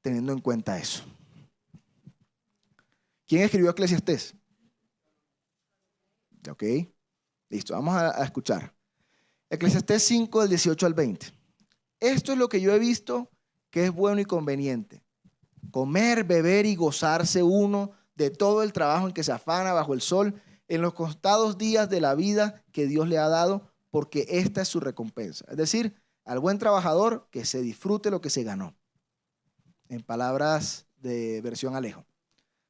teniendo en cuenta eso. ¿Quién escribió Eclesiastés? Ok, listo, vamos a escuchar. Eclesiastés 5, del 18 al 20. Esto es lo que yo he visto que es bueno y conveniente. Comer, beber y gozarse uno de todo el trabajo en que se afana bajo el sol, en los contados días de la vida que Dios le ha dado, porque esta es su recompensa. Es decir, al buen trabajador que se disfrute lo que se ganó. En palabras de versión Alejo.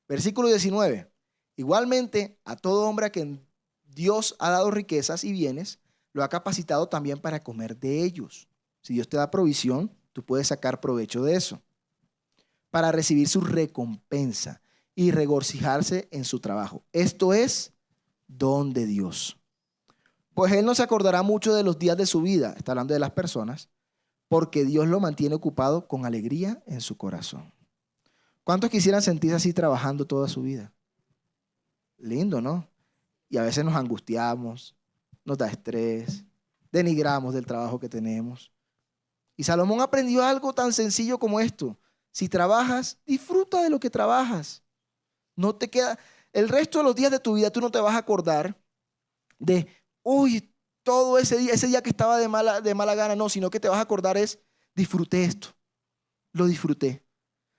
Versículo 19. Igualmente, a todo hombre a quien Dios ha dado riquezas y bienes, lo ha capacitado también para comer de ellos. Si Dios te da provisión, tú puedes sacar provecho de eso. Para recibir su recompensa y regocijarse en su trabajo. Esto es don de Dios. Pues él no se acordará mucho de los días de su vida, está hablando de las personas, porque Dios lo mantiene ocupado con alegría en su corazón. ¿Cuántos quisieran sentirse así trabajando toda su vida? Lindo, ¿no? Y a veces nos angustiamos, nos da estrés, denigramos del trabajo que tenemos. Y Salomón aprendió algo tan sencillo como esto. Si trabajas, disfruta de lo que trabajas. No te queda, el resto de los días de tu vida tú no te vas a acordar de, uy, todo ese día que estaba de mala gana, no, sino que te vas a acordar es, disfruté esto, lo disfruté.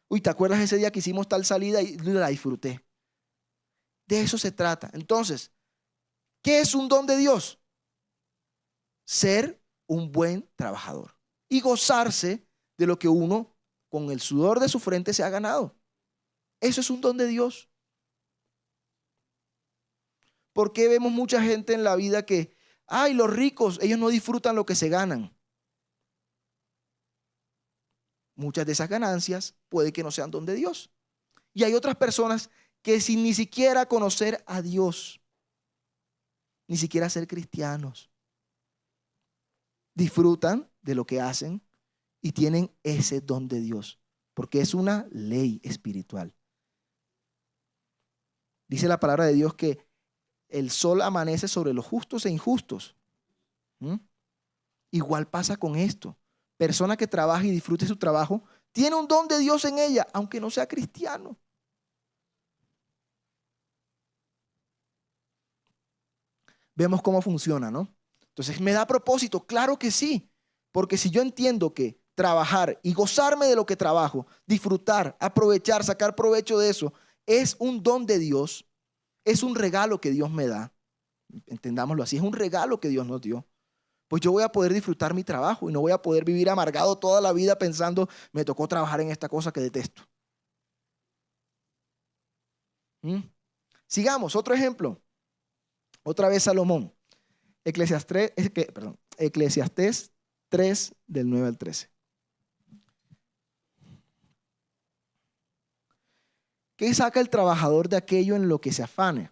Uy, ¿te acuerdas ese día que hicimos tal salida y la disfruté? De eso se trata. Entonces, ¿qué es un don de Dios? Ser un buen trabajador y gozarse de lo que uno con el sudor de su frente se ha ganado. Eso es un don de Dios. ¿Por qué vemos mucha gente en la vida que, ay, los ricos, ellos no disfrutan lo que se ganan? Muchas de esas ganancias puede que no sean don de Dios. Y hay otras personas que sin ni siquiera conocer a Dios, ni siquiera ser cristianos, disfrutan de lo que hacen y tienen ese don de Dios, porque es una ley espiritual. Dice la palabra de Dios que el sol amanece sobre los justos e injustos. Igual pasa con esto. Persona que trabaja y disfrute su trabajo, tiene un don de Dios en ella, aunque no sea cristiano. Vemos cómo funciona, ¿no? Entonces, ¿me da propósito? Claro que sí, porque si yo entiendo que trabajar y gozarme de lo que trabajo, disfrutar, aprovechar, sacar provecho de eso, es un don de Dios, es un regalo que Dios me da, entendámoslo así, es un regalo que Dios nos dio, pues yo voy a poder disfrutar mi trabajo y no voy a poder vivir amargado toda la vida pensando, me tocó trabajar en esta cosa que detesto. Sigamos, otro ejemplo. Otra vez Salomón. Eclesiastés 3, del 9 al 13. ¿Qué saca el trabajador de aquello en lo que se afane?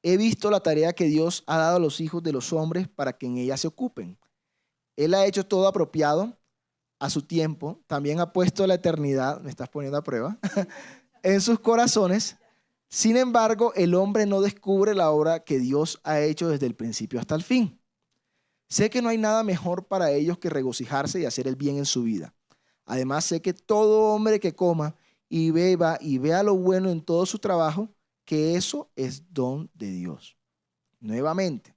he visto la tarea que Dios ha dado a los hijos de los hombres para que en ella se ocupen. Él ha hecho todo apropiado a su tiempo. También ha puesto la eternidad, me estás poniendo a prueba, en sus corazones. Sin embargo, el hombre no descubre la obra que Dios ha hecho desde el principio hasta el fin. Sé que no hay nada mejor para ellos que regocijarse y hacer el bien en su vida. Además, sé que todo hombre que coma y beba y vea lo bueno en todo su trabajo, que eso es don de Dios. Nuevamente,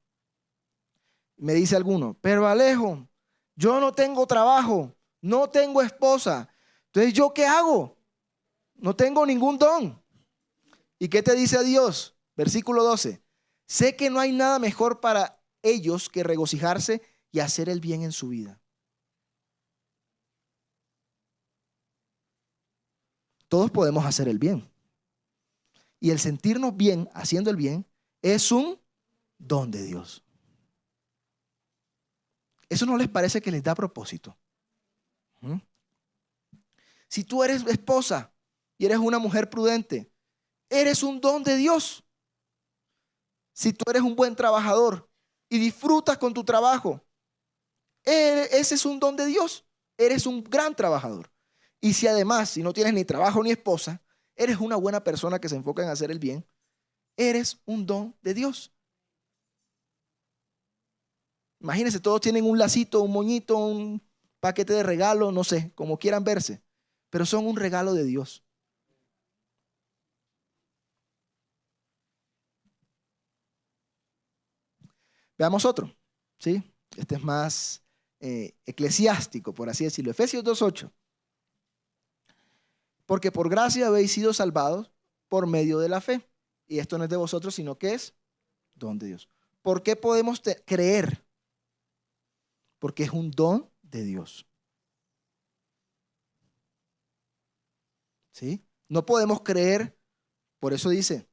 me dice alguno, pero Alejo, yo no tengo trabajo, no tengo esposa. Entonces, ¿yo qué hago? No tengo ningún don. ¿Y qué te dice Dios? Versículo 12. Sé que no hay nada mejor para ellos que regocijarse y hacer el bien en su vida. Todos podemos hacer el bien. Y el sentirnos bien haciendo el bien es un don de Dios. ¿Eso no les parece que les da propósito? Si tú eres esposa y eres una mujer prudente, eres un don de Dios. Si tú eres un buen trabajador y disfrutas con tu trabajo, ese es un don de Dios. Eres un gran trabajador. Y si además, si no tienes ni trabajo ni esposa, eres una buena persona que se enfoca en hacer el bien, eres un don de Dios. Imagínense, todos tienen un lacito, un moñito, un paquete de regalo, no sé, como quieran verse, pero son un regalo de Dios. Veamos otro, ¿sí? Este es más eclesiástico, por así decirlo. Efesios 2:8. Porque por gracia habéis sido salvados por medio de la fe. Y esto no es de vosotros, sino que es don de Dios. ¿Por qué podemos creer? Porque es un don de Dios. ¿Sí? No podemos creer, por eso dice,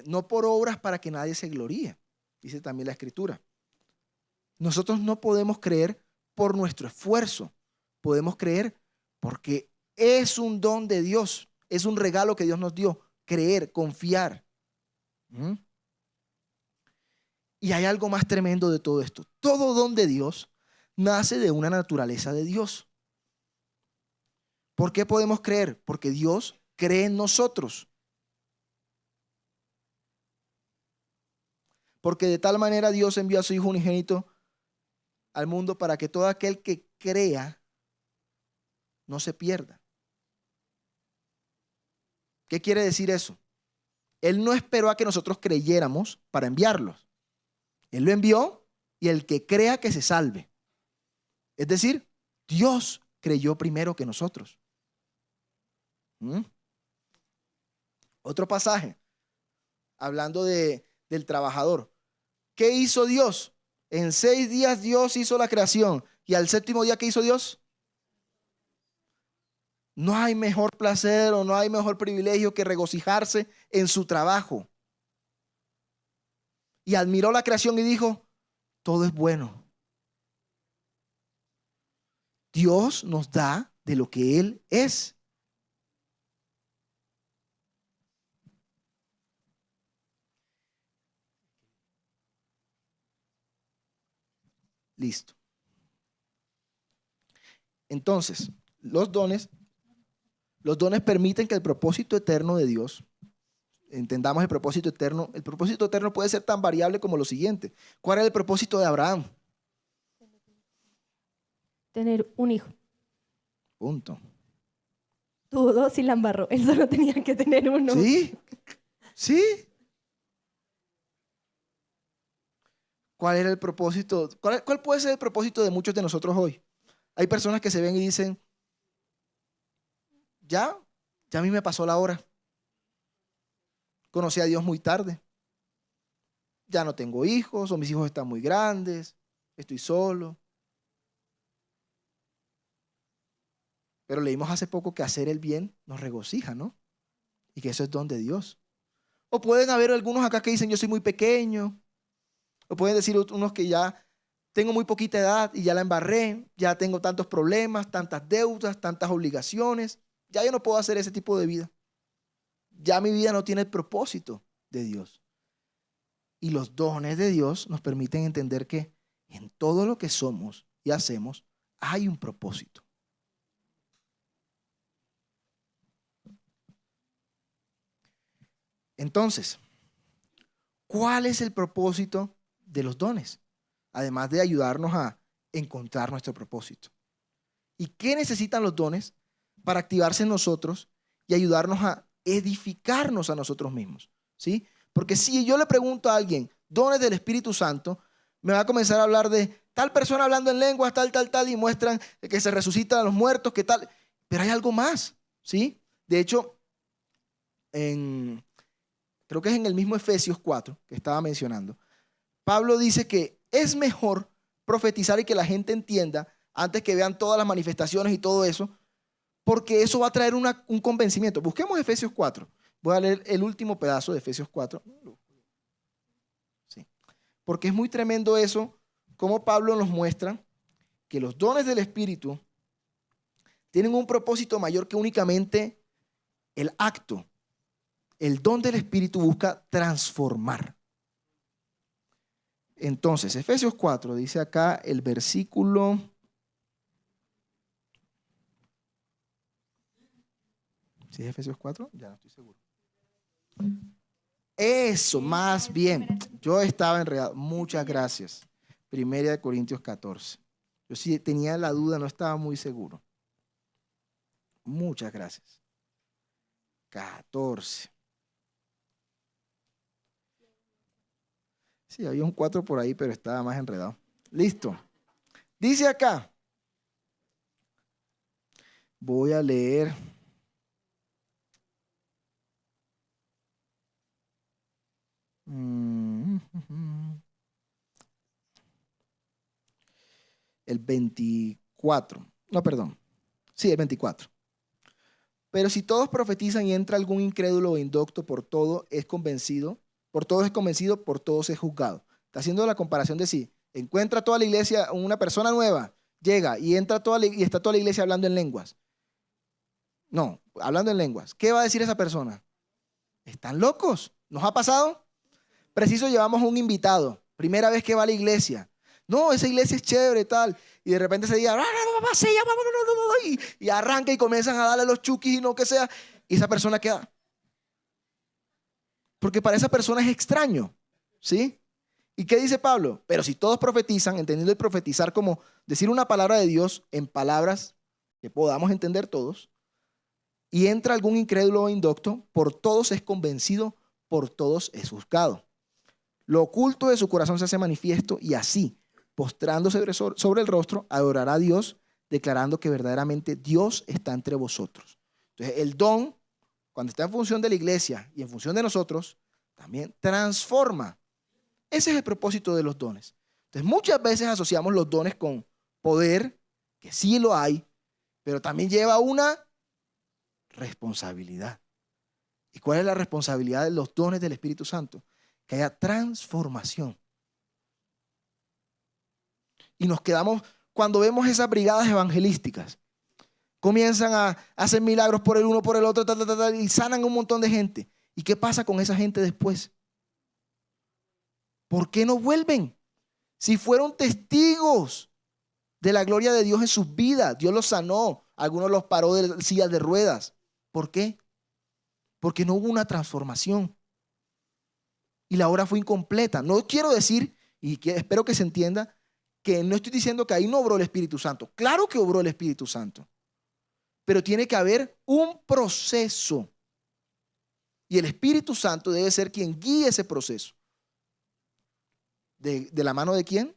no por obras para que nadie se gloríe. Dice también la Escritura. Nosotros no podemos creer por nuestro esfuerzo. Podemos creer porque es un don de Dios. Es un regalo que Dios nos dio. Creer, confiar. Y hay algo más tremendo de todo esto. Todo don de Dios nace de una naturaleza de Dios. ¿Por qué podemos creer? Porque Dios cree en nosotros. Porque de tal manera Dios envió a su Hijo unigénito al mundo para que todo aquel que crea no se pierda. ¿Qué quiere decir eso? Él no esperó a que nosotros creyéramos para enviarlos. Él lo envió y el que crea que se salve. Es decir, Dios creyó primero que nosotros. Otro pasaje, hablando del trabajador. ¿Qué hizo Dios? En 6 días Dios hizo la creación. ¿Y al séptimo día qué hizo Dios? No hay mejor placer o no hay mejor privilegio que regocijarse en su trabajo. Y admiró la creación y dijo, todo es bueno. Dios nos da de lo que Él es. Listo. Entonces, los dones permiten que el propósito eterno de Dios, entendamos el propósito eterno puede ser tan variable como lo siguiente. ¿Cuál era el propósito de Abraham? Tener un hijo. Punto. Tuvo 2 y la embarró. Él solo tenía que tener uno. Sí, sí. ¿Cuál era el propósito? ¿Cuál puede ser el propósito de muchos de nosotros hoy? Hay personas que se ven y dicen, ya a mí me pasó la hora. Conocí a Dios muy tarde. Ya no tengo hijos o mis hijos están muy grandes. Estoy solo. Pero leímos hace poco que hacer el bien nos regocija, ¿no? Y que eso es don de Dios. O pueden haber algunos acá que dicen, yo soy muy pequeño. O pueden decir unos que ya tengo muy poquita edad y ya la embarré. Ya tengo tantos problemas, tantas deudas, tantas obligaciones. Ya yo no puedo hacer ese tipo de vida. Ya mi vida no tiene el propósito de Dios. Y los dones de Dios nos permiten entender que en todo lo que somos y hacemos hay un propósito. Entonces, ¿cuál es el propósito de los dones? Además de ayudarnos a encontrar nuestro propósito. ¿Y qué necesitan los dones para activarse en nosotros y ayudarnos a edificarnos a nosotros mismos? ¿Sí? Porque si yo le pregunto a alguien, dones del Espíritu Santo, me va a comenzar a hablar de tal persona hablando en lenguas, tal, y muestran que se resucitan a los muertos, que tal. Pero hay algo más, ¿sí? De hecho, creo que es en el mismo Efesios 4 que estaba mencionando, Pablo dice que es mejor profetizar y que la gente entienda antes que vean todas las manifestaciones y todo eso, porque eso va a traer un convencimiento. Busquemos Efesios 4. Voy a leer el último pedazo de Efesios 4. Sí. Porque es muy tremendo eso, como Pablo nos muestra que los dones del Espíritu tienen un propósito mayor que únicamente el acto. El don del Espíritu busca transformar. Entonces, Efesios 4 dice acá el versículo. ¿Sí es Efesios 4? Ya no estoy seguro. Eso, más bien. Yo estaba enredado. Muchas gracias. Primera de Corintios 14. Yo sí tenía la duda, no estaba muy seguro. Muchas gracias. 14. Sí, había un 4 por ahí, pero estaba más enredado. Listo. Dice acá. Voy a leer. El 24. No, perdón. Sí, el 24. Pero si todos profetizan y entra algún incrédulo o indocto, por todo es convencido, por todos es juzgado. Está haciendo la comparación de si encuentra toda la iglesia una persona nueva, llega y entra y está toda la iglesia hablando en lenguas. No, hablando en lenguas. ¿Qué va a decir esa persona? ¿Están locos? ¿Nos ha pasado? Preciso llevamos un invitado, primera vez que va a la iglesia. No, esa iglesia es chévere, tal. Y de repente se diga, y arranca y comienzan a darle los chukis y no que sea. Y esa persona queda. Porque para esa persona es extraño, ¿sí? ¿Y qué dice Pablo? Pero si todos profetizan, entendiendo el profetizar como decir una palabra de Dios en palabras que podamos entender todos, y entra algún incrédulo o indocto, por todos es convencido, por todos es juzgado. Lo oculto de su corazón se hace manifiesto y así, postrándose sobre el rostro, adorará a Dios, declarando que verdaderamente Dios está entre vosotros. Entonces, el don, cuando está en función de la iglesia y en función de nosotros, también transforma. Ese es el propósito de los dones. Entonces, muchas veces asociamos los dones con poder, que sí lo hay, pero también lleva una responsabilidad. ¿Y cuál es la responsabilidad de los dones del Espíritu Santo? Que haya transformación. Y nos quedamos, cuando vemos esas brigadas evangelísticas, comienzan a hacer milagros por el uno, por el otro, y sanan un montón de gente. ¿Y qué pasa con esa gente después? ¿Por qué no vuelven? Si fueron testigos de la gloria de Dios en sus vidas, Dios los sanó, algunos los paró de sillas de ruedas. ¿Por qué? Porque no hubo una transformación. Y la obra fue incompleta. No quiero decir, y espero que se entienda, que no estoy diciendo que ahí no obró el Espíritu Santo. Claro que obró el Espíritu Santo. Pero tiene que haber un proceso. Y el Espíritu Santo debe ser quien guíe ese proceso. ¿De la mano de quién?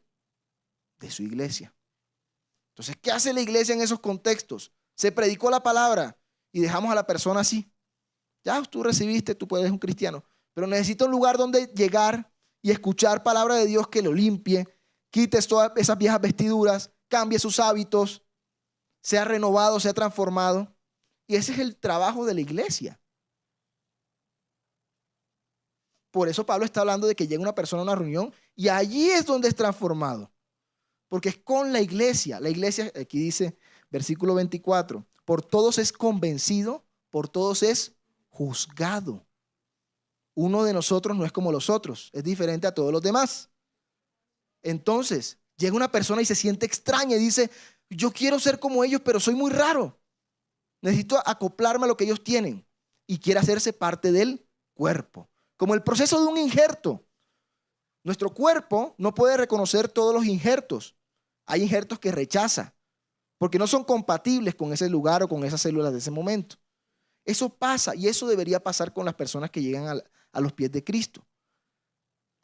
De su iglesia. Entonces, ¿qué hace la iglesia en esos contextos? Se predicó la palabra y dejamos a la persona así. Ya, tú recibiste, tú puedes ser un cristiano. Pero necesita un lugar donde llegar y escuchar palabra de Dios que lo limpie, quites todas esas viejas vestiduras, cambie sus hábitos, sea renovado, sea transformado. Y ese es el trabajo de la iglesia. Por eso Pablo está hablando de que llega una persona a una reunión y allí es donde es transformado. Porque es con la iglesia. La iglesia, aquí dice, versículo 24, por todos es convencido, por todos es juzgado. Uno de nosotros no es como los otros, es diferente a todos los demás. Entonces, llega una persona y se siente extraña y dice, yo quiero ser como ellos, pero soy muy raro. Necesito acoplarme a lo que ellos tienen y quiere hacerse parte del cuerpo. Como el proceso de un injerto. Nuestro cuerpo no puede reconocer todos los injertos. Hay injertos que rechaza porque no son compatibles con ese lugar o con esas células de ese momento. Eso pasa y eso debería pasar con las personas que llegan a los pies de Cristo.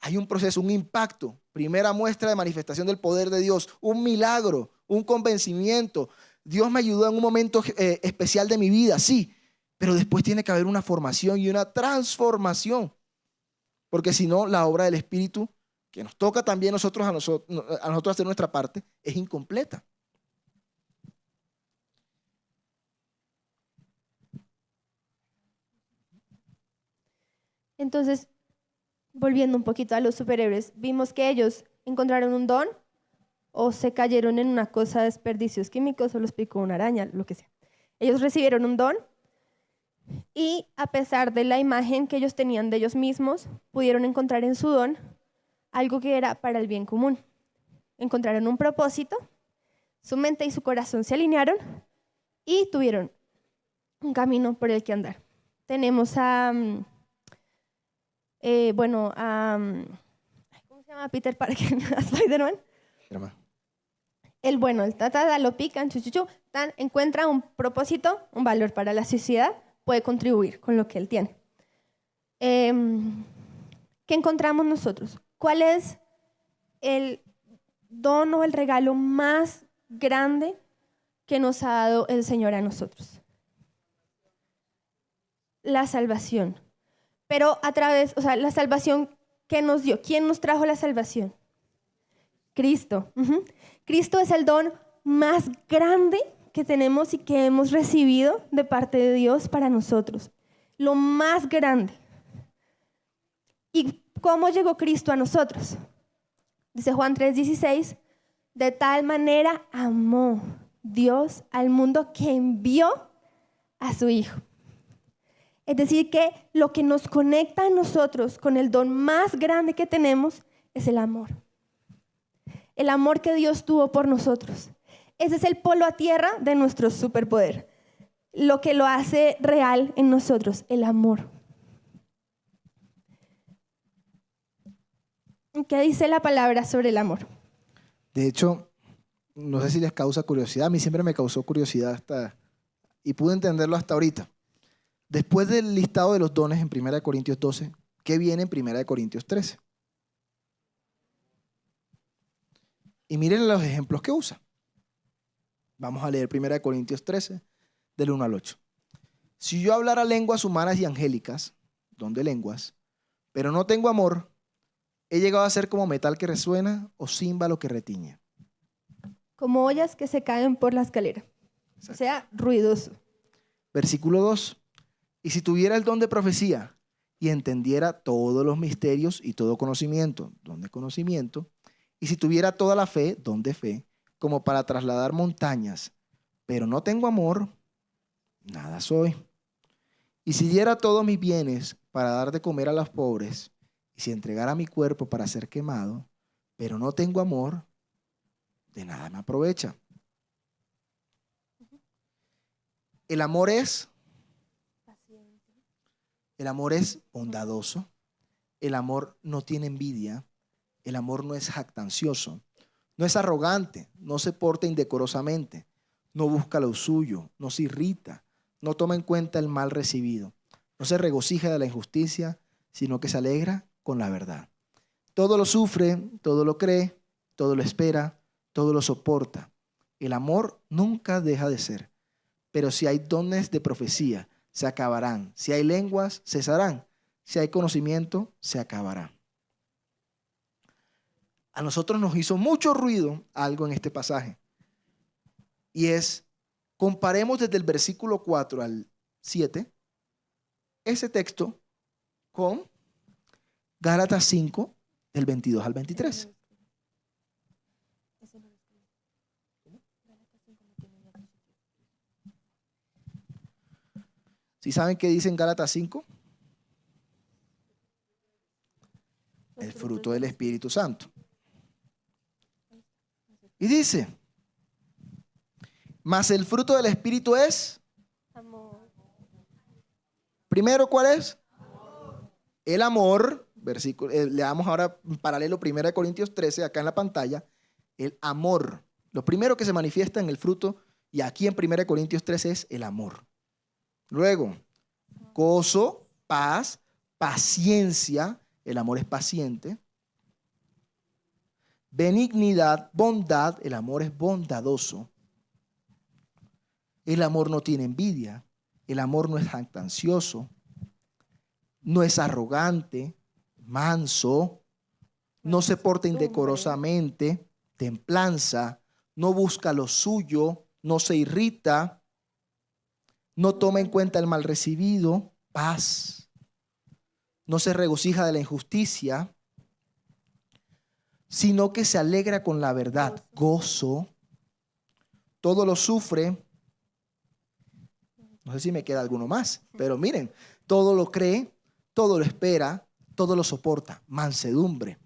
Hay un proceso, un impacto, primera muestra de manifestación del poder de Dios, un milagro, un convencimiento. Dios me ayudó en un momento especial de mi vida, sí, pero después tiene que haber una formación y una transformación, porque si no, la obra del Espíritu, que nos toca también a nosotros hacer nuestra parte, es incompleta. Entonces, volviendo un poquito a los superhéroes, vimos que ellos encontraron un don o se cayeron en una cosa de desperdicios químicos o los picó una araña, lo que sea. Ellos recibieron un don y a pesar de la imagen que ellos tenían de ellos mismos, pudieron encontrar en su don algo que era para el bien común. Encontraron un propósito, su mente y su corazón se alinearon y tuvieron un camino por el que andar. Tenemos ¿cómo se llama? Peter Parker, a Spider-Man. El tata lo pican, encuentra un propósito, un valor para la sociedad, puede contribuir con lo que él tiene. ¿Qué encontramos nosotros? ¿Cuál es el don o el regalo más grande que nos ha dado el Señor a nosotros? La salvación. Pero la salvación que nos dio. ¿Quién nos trajo la salvación? Cristo. Cristo es el don más grande que tenemos y que hemos recibido de parte de Dios para nosotros. Lo más grande. ¿Y cómo llegó Cristo a nosotros? Dice Juan 3:16, de tal manera amó Dios al mundo que envió a su Hijo. Es decir, que lo que nos conecta a nosotros con el don más grande que tenemos es el amor. El amor que Dios tuvo por nosotros. Ese es el polo a tierra de nuestro superpoder. Lo que lo hace real en nosotros, el amor. ¿Qué dice la palabra sobre el amor? De hecho, no sé si les causa curiosidad. A mí siempre me causó curiosidad y pude entenderlo hasta ahorita. Después del listado de los dones en 1 Corintios 12, ¿qué viene en 1 Corintios 13? Y miren los ejemplos que usa. Vamos a leer 1 Corintios 13, del 1 al 8. Si yo hablara lenguas humanas y angélicas, don de lenguas, pero no tengo amor, he llegado a ser como metal que resuena o címbalo que retiñe. Como ollas que se caen por la escalera. Exacto. O sea, ruidoso. Versículo 2. Y si tuviera el don de profecía y entendiera todos los misterios y todo conocimiento, don de conocimiento, y si tuviera toda la fe, don de fe, como para trasladar montañas, pero no tengo amor, nada soy. Y si diera todos mis bienes para dar de comer a los pobres, y si entregara mi cuerpo para ser quemado, pero no tengo amor, de nada me aprovecha. El amor es bondadoso. El amor no tiene envidia. El amor no es jactancioso. No es arrogante. No se porta indecorosamente. No busca lo suyo. No se irrita. No toma en cuenta el mal recibido. No se regocija de la injusticia, sino que se alegra con la verdad. Todo lo sufre, todo lo cree, todo lo espera, todo lo soporta. El amor nunca deja de ser. Pero si hay dones de profecía, se acabarán. Si hay lenguas, cesarán. Si hay conocimiento, se acabará. A nosotros nos hizo mucho ruido algo en este pasaje. Y es, comparemos desde el versículo 4 al 7, ese texto con Gálatas 5, del 22 al 23. ¿Sí saben qué dice en Gálatas 5? El fruto del Espíritu Santo. Y dice, mas el fruto del Espíritu es... Amor. Primero, ¿cuál es? El amor. Versículo, le damos ahora en paralelo 1 Corintios 13, acá en la pantalla. El amor. Lo primero que se manifiesta en el fruto, y aquí en 1 Corintios 13, es el amor. Luego, gozo, paz, paciencia. El amor es paciente. Benignidad, bondad. El amor es bondadoso. El amor no tiene envidia. El amor no es jactancioso. No es arrogante, manso. No se porta indecorosamente. Templanza. No busca lo suyo. No se irrita. No toma en cuenta el mal recibido. Paz. No se regocija de la injusticia, sino que se alegra con la verdad. Gozo. Todo lo sufre. No sé si me queda alguno más, pero miren, todo lo cree, todo lo espera, todo lo soporta. Mansedumbre.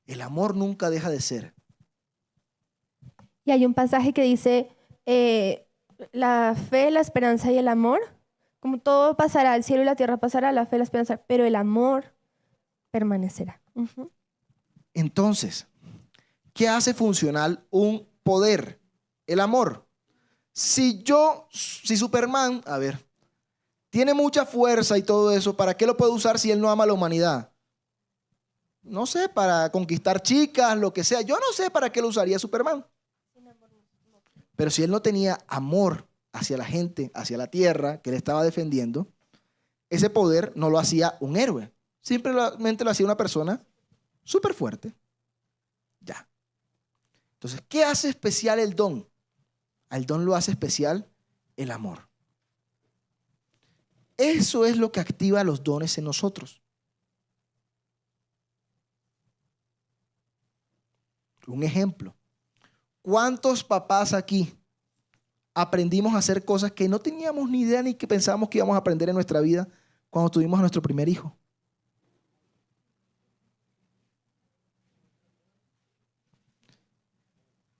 El amor nunca deja de ser. Y hay un pasaje que dice, la fe, la esperanza y el amor, como todo pasará, el cielo y la tierra pasará, la fe, la esperanza, pero el amor permanecerá. Uh-huh. Entonces, ¿qué hace funcional un poder? El amor. Si Superman, a ver, tiene mucha fuerza y todo eso, ¿para qué lo puede usar si él no ama a la humanidad? No sé, para conquistar chicas, lo que sea. Yo no sé para qué lo usaría Superman. Pero si él no tenía amor hacia la gente, hacia la tierra que él estaba defendiendo, ese poder no lo hacía un héroe. Simplemente lo hacía una persona súper fuerte. Ya. Entonces, ¿qué hace especial el don? Al don lo hace especial el amor. Eso es lo que activa los dones en nosotros. Un ejemplo. ¿Cuántos papás aquí aprendimos a hacer cosas que no teníamos ni idea ni que pensábamos que íbamos a aprender en nuestra vida cuando tuvimos a nuestro primer hijo?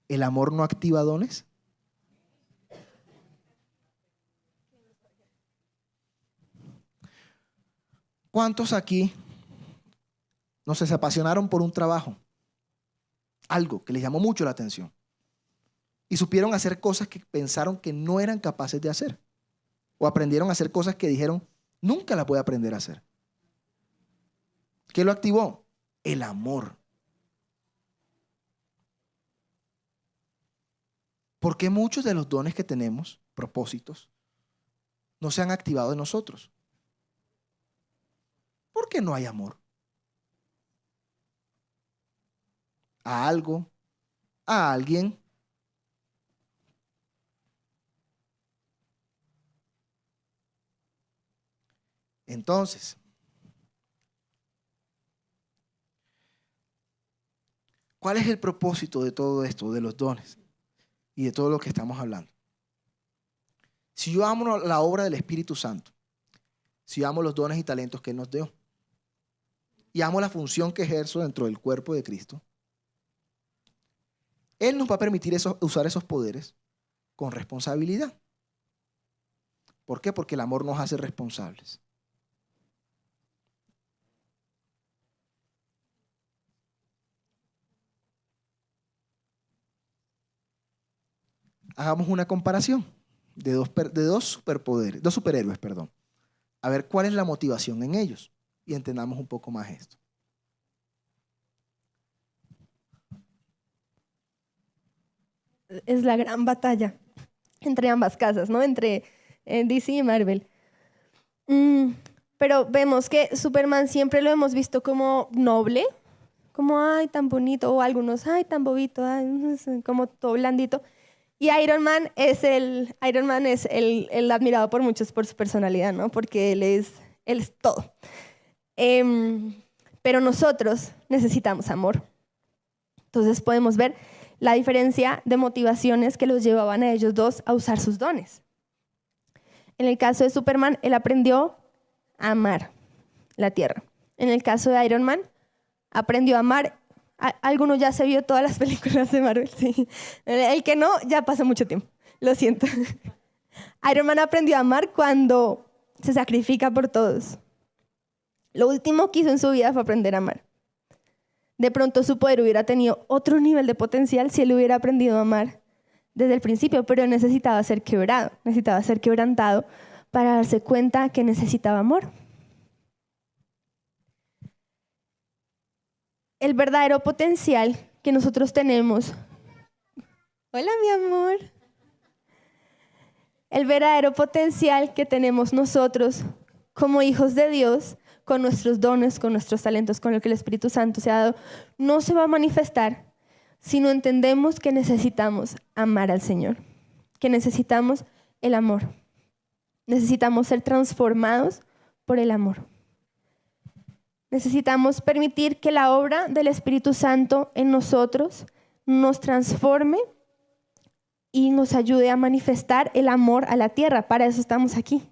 ¿El amor no activa dones? ¿Cuántos aquí no sé, se apasionaron por un trabajo? Algo que les llamó mucho la atención. Y supieron hacer cosas que pensaron que no eran capaces de hacer. O aprendieron a hacer cosas que dijeron, nunca las voy a aprender a hacer. ¿Qué lo activó? El amor. ¿Por qué muchos de los dones que tenemos, propósitos, no se han activado en nosotros? Porque no hay amor. A algo, a alguien. Entonces, ¿cuál es el propósito de todo esto, de los dones y de todo lo que estamos hablando? Si yo amo la obra del Espíritu Santo, si yo amo los dones y talentos que Él nos dio, y amo la función que ejerzo dentro del cuerpo de Cristo, Él nos va a permitir usar esos poderes con responsabilidad. ¿Por qué? Porque el amor nos hace responsables. Hagamos una comparación de dos superhéroes. A ver cuál es la motivación en ellos y entendamos un poco más esto. Es la gran batalla entre ambas casas, ¿no? Entre DC y Marvel. Pero vemos que Superman siempre lo hemos visto como noble, como, ay, tan bonito, o algunos, ay, tan bobito, ay, como todo blandito. Y Iron Man es el admirado por muchos por su personalidad, ¿no? Porque él es todo. Pero nosotros necesitamos amor. Entonces podemos ver la diferencia de motivaciones que los llevaban a ellos dos a usar sus dones. En el caso de Superman, él aprendió a amar la tierra. En el caso de Iron Man, aprendió a amar. Alguno ya se vio todas las películas de Marvel, sí. El que no, ya pasó mucho tiempo. Lo siento. Iron Man aprendió a amar cuando se sacrifica por todos. Lo último que hizo en su vida fue aprender a amar. De pronto su poder hubiera tenido otro nivel de potencial si él hubiera aprendido a amar desde el principio, pero necesitaba ser quebrado, necesitaba ser quebrantado para darse cuenta que necesitaba amor. El verdadero potencial que nosotros tenemos. Hola, mi amor. El verdadero potencial que tenemos nosotros como hijos de Dios, con nuestros dones, con nuestros talentos, con lo que el Espíritu Santo se ha dado, no se va a manifestar si no entendemos que necesitamos amar al Señor, que necesitamos el amor. Necesitamos ser transformados por el amor. Necesitamos permitir que la obra del Espíritu Santo en nosotros nos transforme y nos ayude a manifestar el amor a la tierra. Para eso estamos aquí.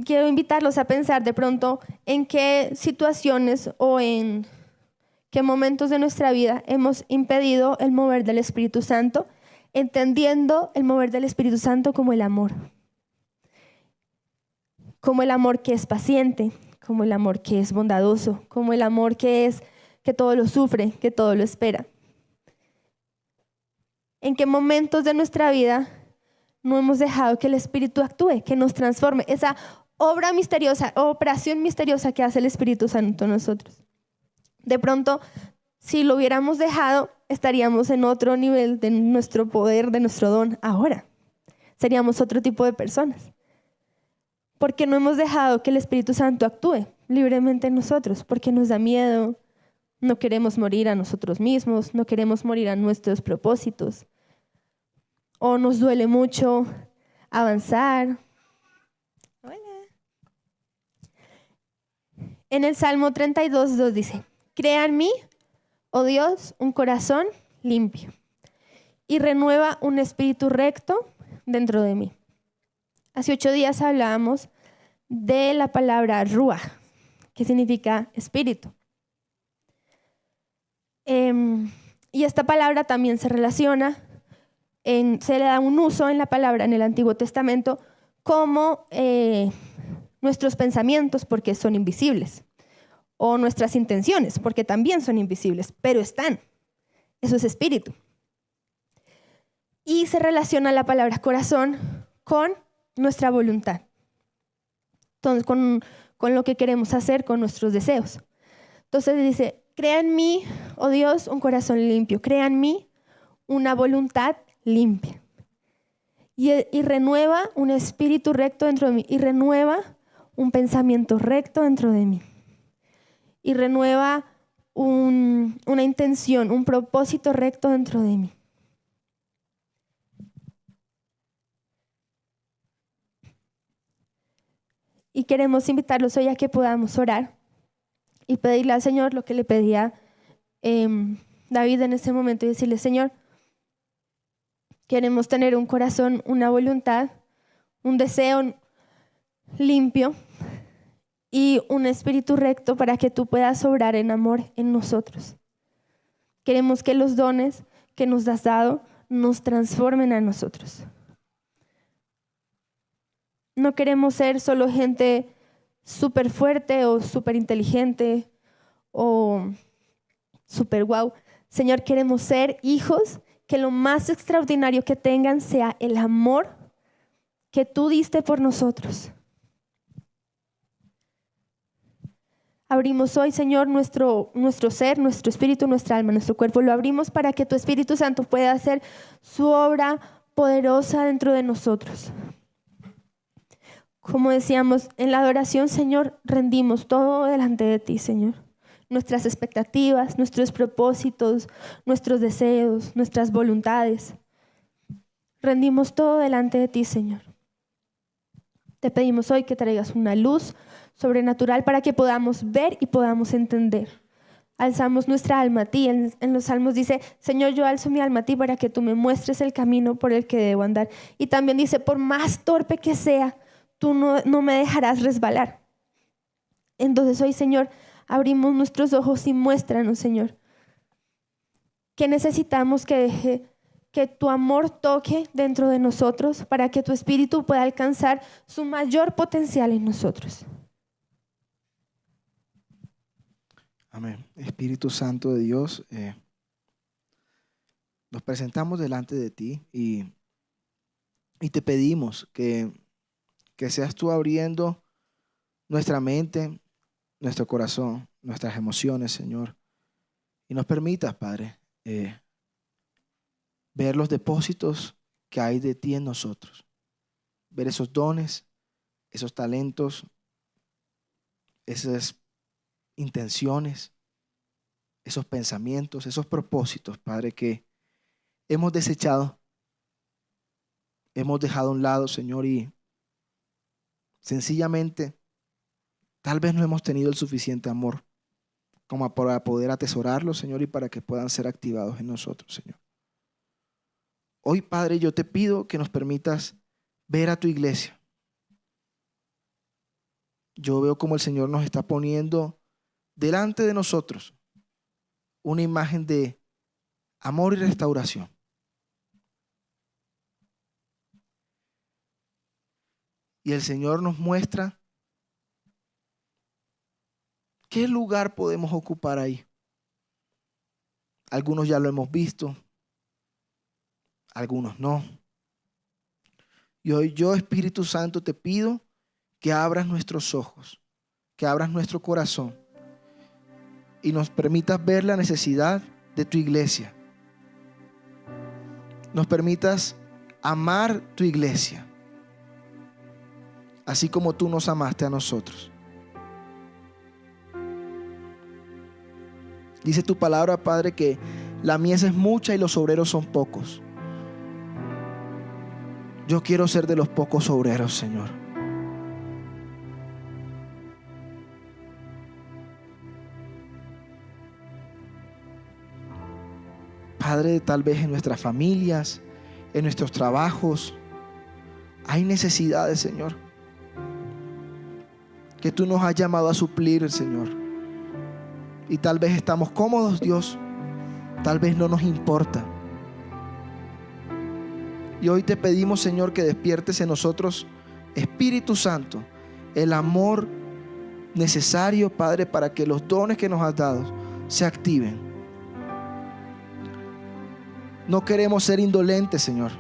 Quiero invitarlos a pensar de pronto en qué situaciones o en qué momentos de nuestra vida hemos impedido el mover del Espíritu Santo, entendiendo el mover del Espíritu Santo como el amor. Como el amor que es paciente, como el amor que es bondadoso, como el amor que todo lo sufre, que todo lo espera. ¿En qué momentos de nuestra vida no hemos dejado que el Espíritu actúe, que nos transforme? Esa obra misteriosa, operación misteriosa que hace el Espíritu Santo en nosotros. De pronto, si lo hubiéramos dejado, estaríamos en otro nivel de nuestro poder, de nuestro don ahora. Seríamos otro tipo de personas. Porque no hemos dejado que el Espíritu Santo actúe libremente en nosotros, porque nos da miedo, no queremos morir a nosotros mismos, no queremos morir a nuestros propósitos, o nos duele mucho avanzar. Hola. En el Salmo 32:2 dice: crea en mí, oh Dios, un corazón limpio y renueva un espíritu recto dentro de mí. Hace 8 días hablábamos de la palabra ruach, que significa espíritu. Y esta palabra también se relaciona, se le da un uso en la palabra en el Antiguo Testamento como nuestros pensamientos, porque son invisibles, o nuestras intenciones, porque también son invisibles, pero están. Eso es espíritu. Y se relaciona la palabra corazón con nuestra voluntad. Entonces, con lo que queremos hacer, con nuestros deseos. Entonces dice: crea en mí, oh Dios, un corazón limpio. Crea en mí una voluntad limpia. Y renueva un espíritu recto dentro de mí. Y renueva un pensamiento recto dentro de mí. Y renueva una intención, un propósito recto dentro de mí. Y queremos invitarlos hoy a que podamos orar y pedirle al Señor lo que le pedía David en ese momento, y decirle: Señor, queremos tener un corazón, una voluntad, un deseo limpio y un espíritu recto para que tú puedas obrar en amor en nosotros. Queremos que los dones que nos has dado nos transformen a nosotros. No queremos ser solo gente súper fuerte o súper inteligente o súper guau. Señor, queremos ser hijos que lo más extraordinario que tengan sea el amor que tú diste por nosotros. Abrimos hoy, Señor, nuestro ser, nuestro espíritu, nuestra alma, nuestro cuerpo. Lo abrimos para que tu Espíritu Santo pueda hacer su obra poderosa dentro de nosotros. Como decíamos en la adoración, Señor, rendimos todo delante de ti, Señor. Nuestras expectativas, nuestros propósitos, nuestros deseos, nuestras voluntades. Rendimos todo delante de ti, Señor. Te pedimos hoy que traigas una luz sobrenatural para que podamos ver y podamos entender. Alzamos nuestra alma a ti. En los salmos dice: Señor, yo alzo mi alma a ti para que tú me muestres el camino por el que debo andar. Y también dice: por más torpe que sea, tú no me dejarás resbalar. Entonces hoy, Señor, abrimos nuestros ojos y muéstranos, Señor, que necesitamos que tu amor toque dentro de nosotros para que tu espíritu pueda alcanzar su mayor potencial en nosotros. Amén. Espíritu Santo de Dios, nos presentamos delante de ti y te pedimos que seas tú abriendo nuestra mente, nuestro corazón, nuestras emociones, Señor, y nos permitas, Padre, ver los depósitos que hay de ti en nosotros, ver esos dones, esos talentos, esas intenciones, esos pensamientos, esos propósitos, Padre, que hemos desechado, hemos dejado a un lado, Señor, y sencillamente tal vez no hemos tenido el suficiente amor como para poder atesorarlos, Señor, y para que puedan ser activados en nosotros, Señor. Hoy, Padre, yo te pido que nos permitas ver a tu iglesia. Yo veo como el Señor nos está poniendo delante de nosotros una imagen de amor y restauración. Y el Señor nos muestra qué lugar podemos ocupar ahí. Algunos ya lo hemos visto, algunos no. Y hoy yo, Espíritu Santo, te pido que abras nuestros ojos, que abras nuestro corazón y nos permitas ver la necesidad de tu iglesia. Nos permitas amar tu iglesia, así como tú nos amaste a nosotros. Dice tu palabra, Padre, que la mies es mucha y los obreros son pocos. Yo quiero ser de los pocos obreros, Señor. Padre, tal vez en nuestras familias, en nuestros trabajos, hay necesidades, Señor, que tú nos has llamado a suplir, Señor. Y tal vez estamos cómodos, Dios. Tal vez no nos importa. Y hoy te pedimos, Señor, que despiertes en nosotros, Espíritu Santo, el amor necesario, Padre, para que los dones que nos has dado se activen. No queremos ser indolentes, Señor.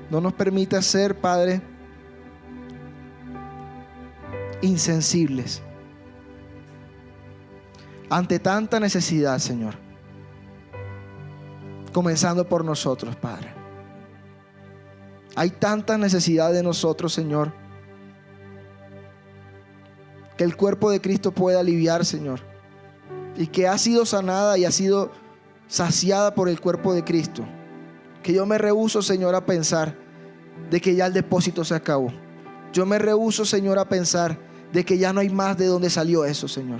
No nos permita ser, Padre, insensibles ante tanta necesidad, Señor. Comenzando por nosotros, Padre. Hay tanta necesidad de nosotros, Señor, que el cuerpo de Cristo pueda aliviar, Señor, y que ha sido sanada y ha sido saciada por el cuerpo de Cristo. Que yo me rehúso, Señor, a pensar de que ya el depósito se acabó. Yo me rehúso, Señor, a pensar de que ya no hay más de dónde salió eso, Señor.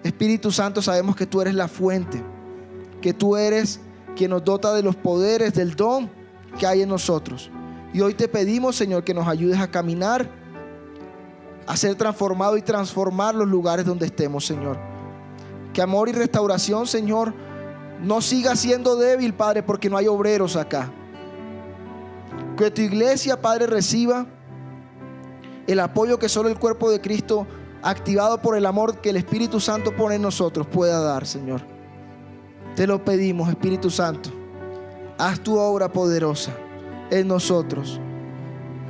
Espíritu Santo, sabemos que tú eres la fuente, que tú eres quien nos dota de los poderes, del don que hay en nosotros. Y hoy te pedimos, Señor, que nos ayudes a caminar, a ser transformado y transformar los lugares donde estemos, Señor. Que amor y restauración, Señor, no siga siendo débil, Padre, porque no hay obreros acá. Que tu iglesia, Padre, reciba el apoyo que solo el cuerpo de Cristo, activado por el amor que el Espíritu Santo pone en nosotros, pueda dar, Señor. Te lo pedimos, Espíritu Santo. Haz tu obra poderosa en nosotros.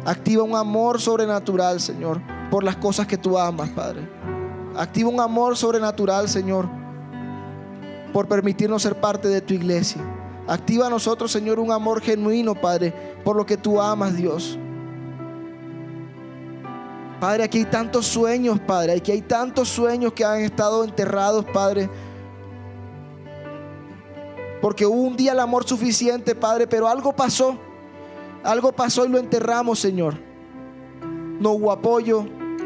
Activa un amor sobrenatural, Señor, por las cosas que tú amas, Padre. Activa un amor sobrenatural, Señor, por permitirnos ser parte de tu iglesia. Activa a nosotros, Señor, un amor genuino, Padre, por lo que tú amas, Dios. Padre, aquí hay tantos sueños, Padre. Aquí hay tantos sueños que han estado enterrados, Padre. Porque hubo un día el amor suficiente, Padre, pero algo pasó. Algo pasó y lo enterramos, Señor. No hubo apoyo,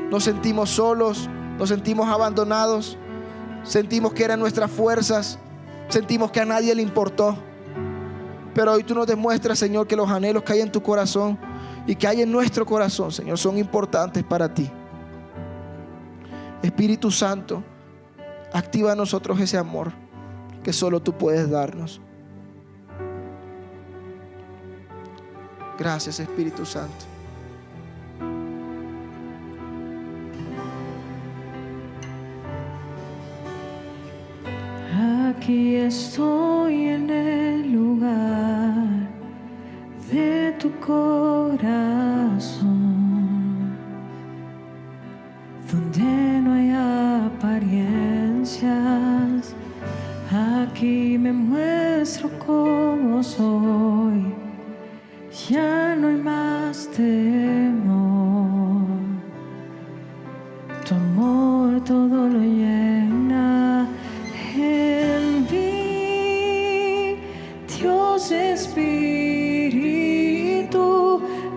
nos sentimos solos, nos sentimos abandonados. sentimos que eran nuestras fuerzas, sentimos que a nadie le importó. Pero hoy tú nos demuestras, Señor, que los anhelos que hay en tu corazón y que hay en nuestro corazón, Señor, son importantes para ti. Espíritu Santo, activa en nosotros ese amor que solo tú puedes darnos. Gracias, Espíritu Santo. Aquí estoy en el lugar de tu corazón, donde no hay apariencias. Aquí me muestro como soy, ya no hay más temor. Tu amor todo lo llena en mí, Dios Espíritu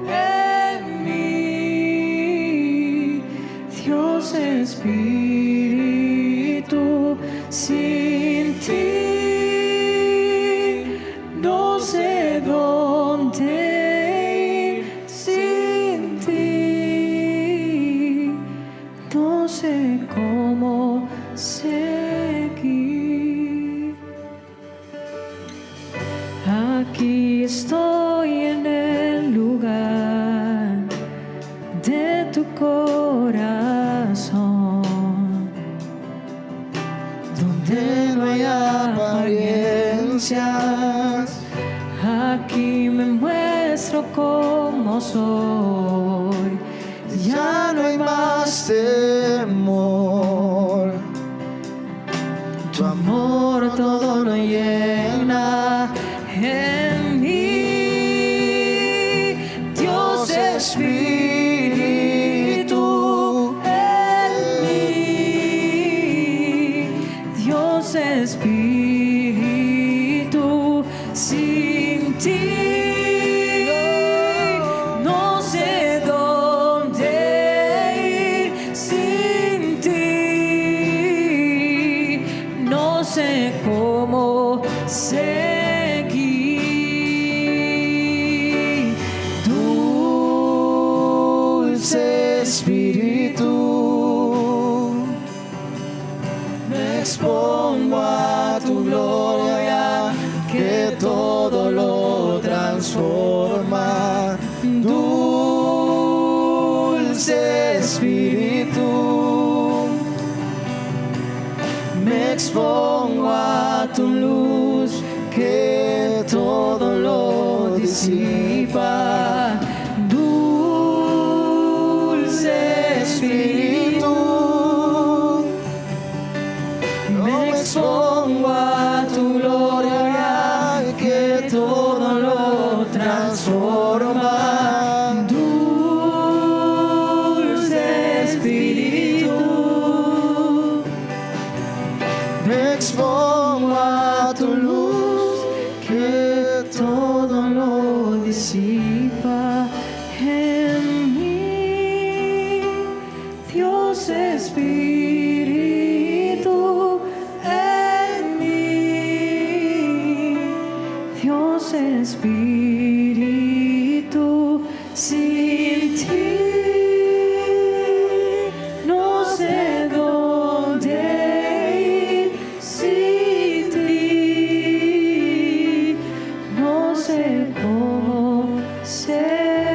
en mí, Dios Espíritu. Sin ti no sé dónde ir, sin ti no sé cómo seguir. Aquí estoy en el lugar de tu corazón, donde no hay apariencias. Aquí me muestro como soy, ya no hay más temor. Tu amor todo lo llena en mí, Dios Espíritu en mí, Dios Espíritu. Sin ti no sé dónde ir, sin ti no sé cómo seguir. Dulce Espíritu, me expongo a tu gloria, que todo lo transforma. Dulce Espíritu, me expongo a tu luz, que todo lo disipa. Dulce Espíritu, me expongo a tu gloria, que todo lo transforma. Dulce Espíritu, me expongo a tu luz, que todo lo disipa en mí, Dios Espíritu en mí, Dios Espíritu. Sin ti no sé dónde ir, sin ti no sé cómo seguir.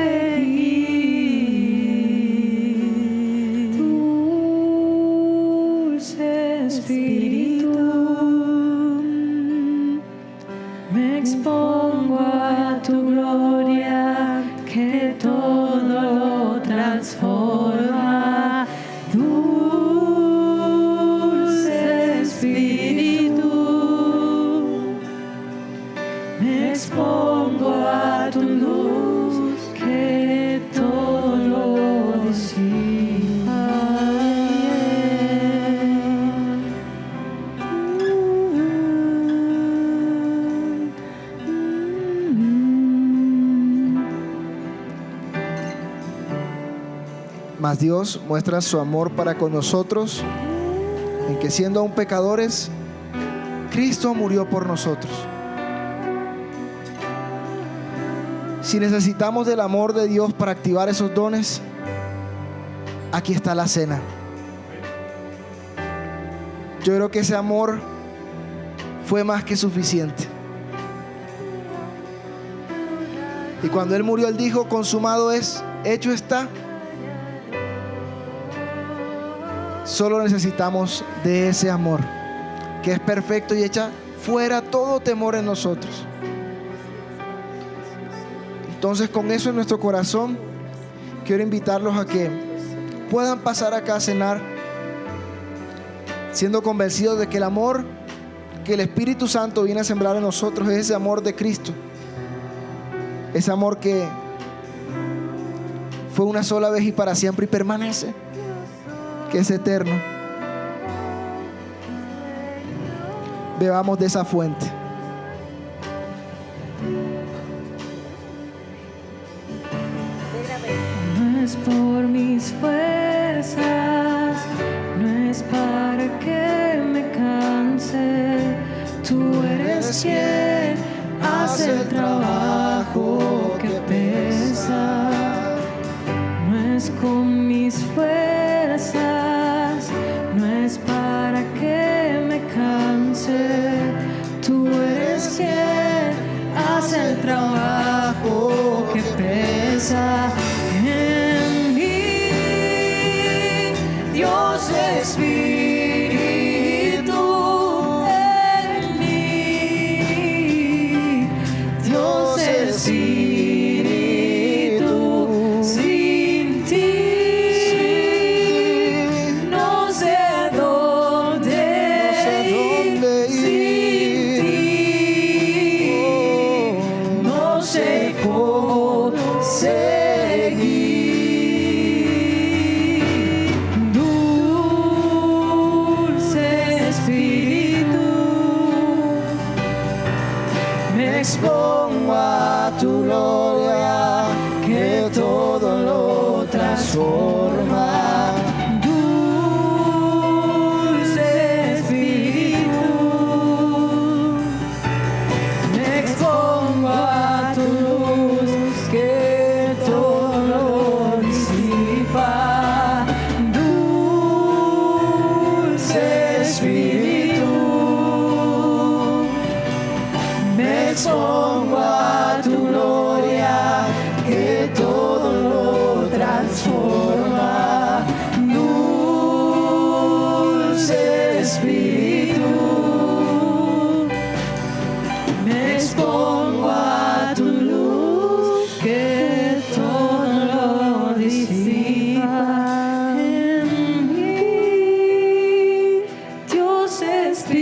Dulce Espíritu, me expongo a tu gloria, que todo lo transforma. Dulce Espíritu, me expongo a tu luz, que todo lo disipa. Mas Dios muestra su amor para con nosotros en que siendo aún pecadores, Cristo murió por nosotros. Si necesitamos del amor de Dios para activar esos dones, aquí está la cena. Yo creo que ese amor fue más que suficiente. Y cuando Él murió, Él dijo: consumado es, hecho está. Solo necesitamos de ese amor, que es perfecto y echa fuera todo temor en nosotros. Entonces, con eso en nuestro corazón, quiero invitarlos a que puedan pasar acá a cenar, siendo convencidos de que el amor que el Espíritu Santo viene a sembrar en nosotros es ese amor de Cristo. Ese amor que fue una sola vez y para siempre y permanece, que es eterno. Bebamos de esa fuente. No es por mis fuerzas, no es para que me canse. Tú eres quien hace el trabajo que pesa. No es con mis fuerzas, no es para que me canse. Tú eres quien hace el trabajo que pesa. En mí, Dios Espíritu, en mí, Dios Espíritu, sin ti no sé dónde ir, sin ti no sé cómo seguir. Dulce Espíritu, me expongo a tu gloria, que todo lo transforma. Dulce Espíritu, me expongo a tu luz, que todo lo disipa. Dulce Espíritu, me expongo a tu gloria, que todo lo transforma. Dulce Espíritu, me expongo a tu luz, que todo lo disipa. En mí, Dios Espíritu,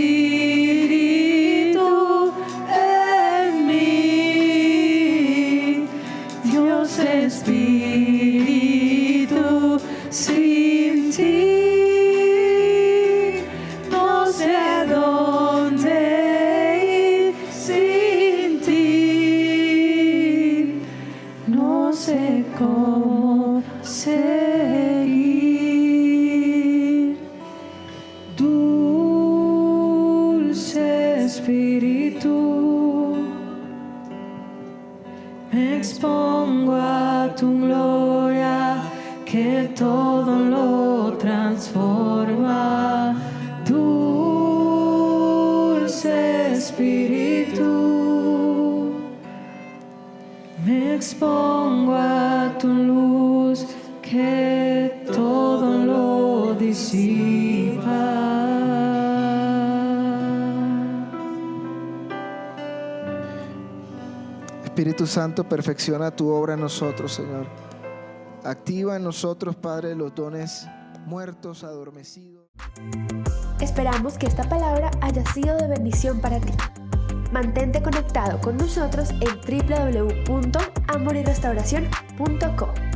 en mí, Dios Espíritu, sin ti no sé a dónde ir, sin ti no sé cómo seguir. Dulce Espíritu, me expongo a tu gloria, que todo lo transforma. Dulce Espíritu, me expongo a tu luz, que todo lo disipa. Espíritu Santo, perfecciona tu obra en nosotros, Señor. Activa en nosotros, Padre, los dones muertos, adormecidos. Esperamos que esta palabra haya sido de bendición para ti. Mantente conectado con nosotros en www.amoryrestauracion.co.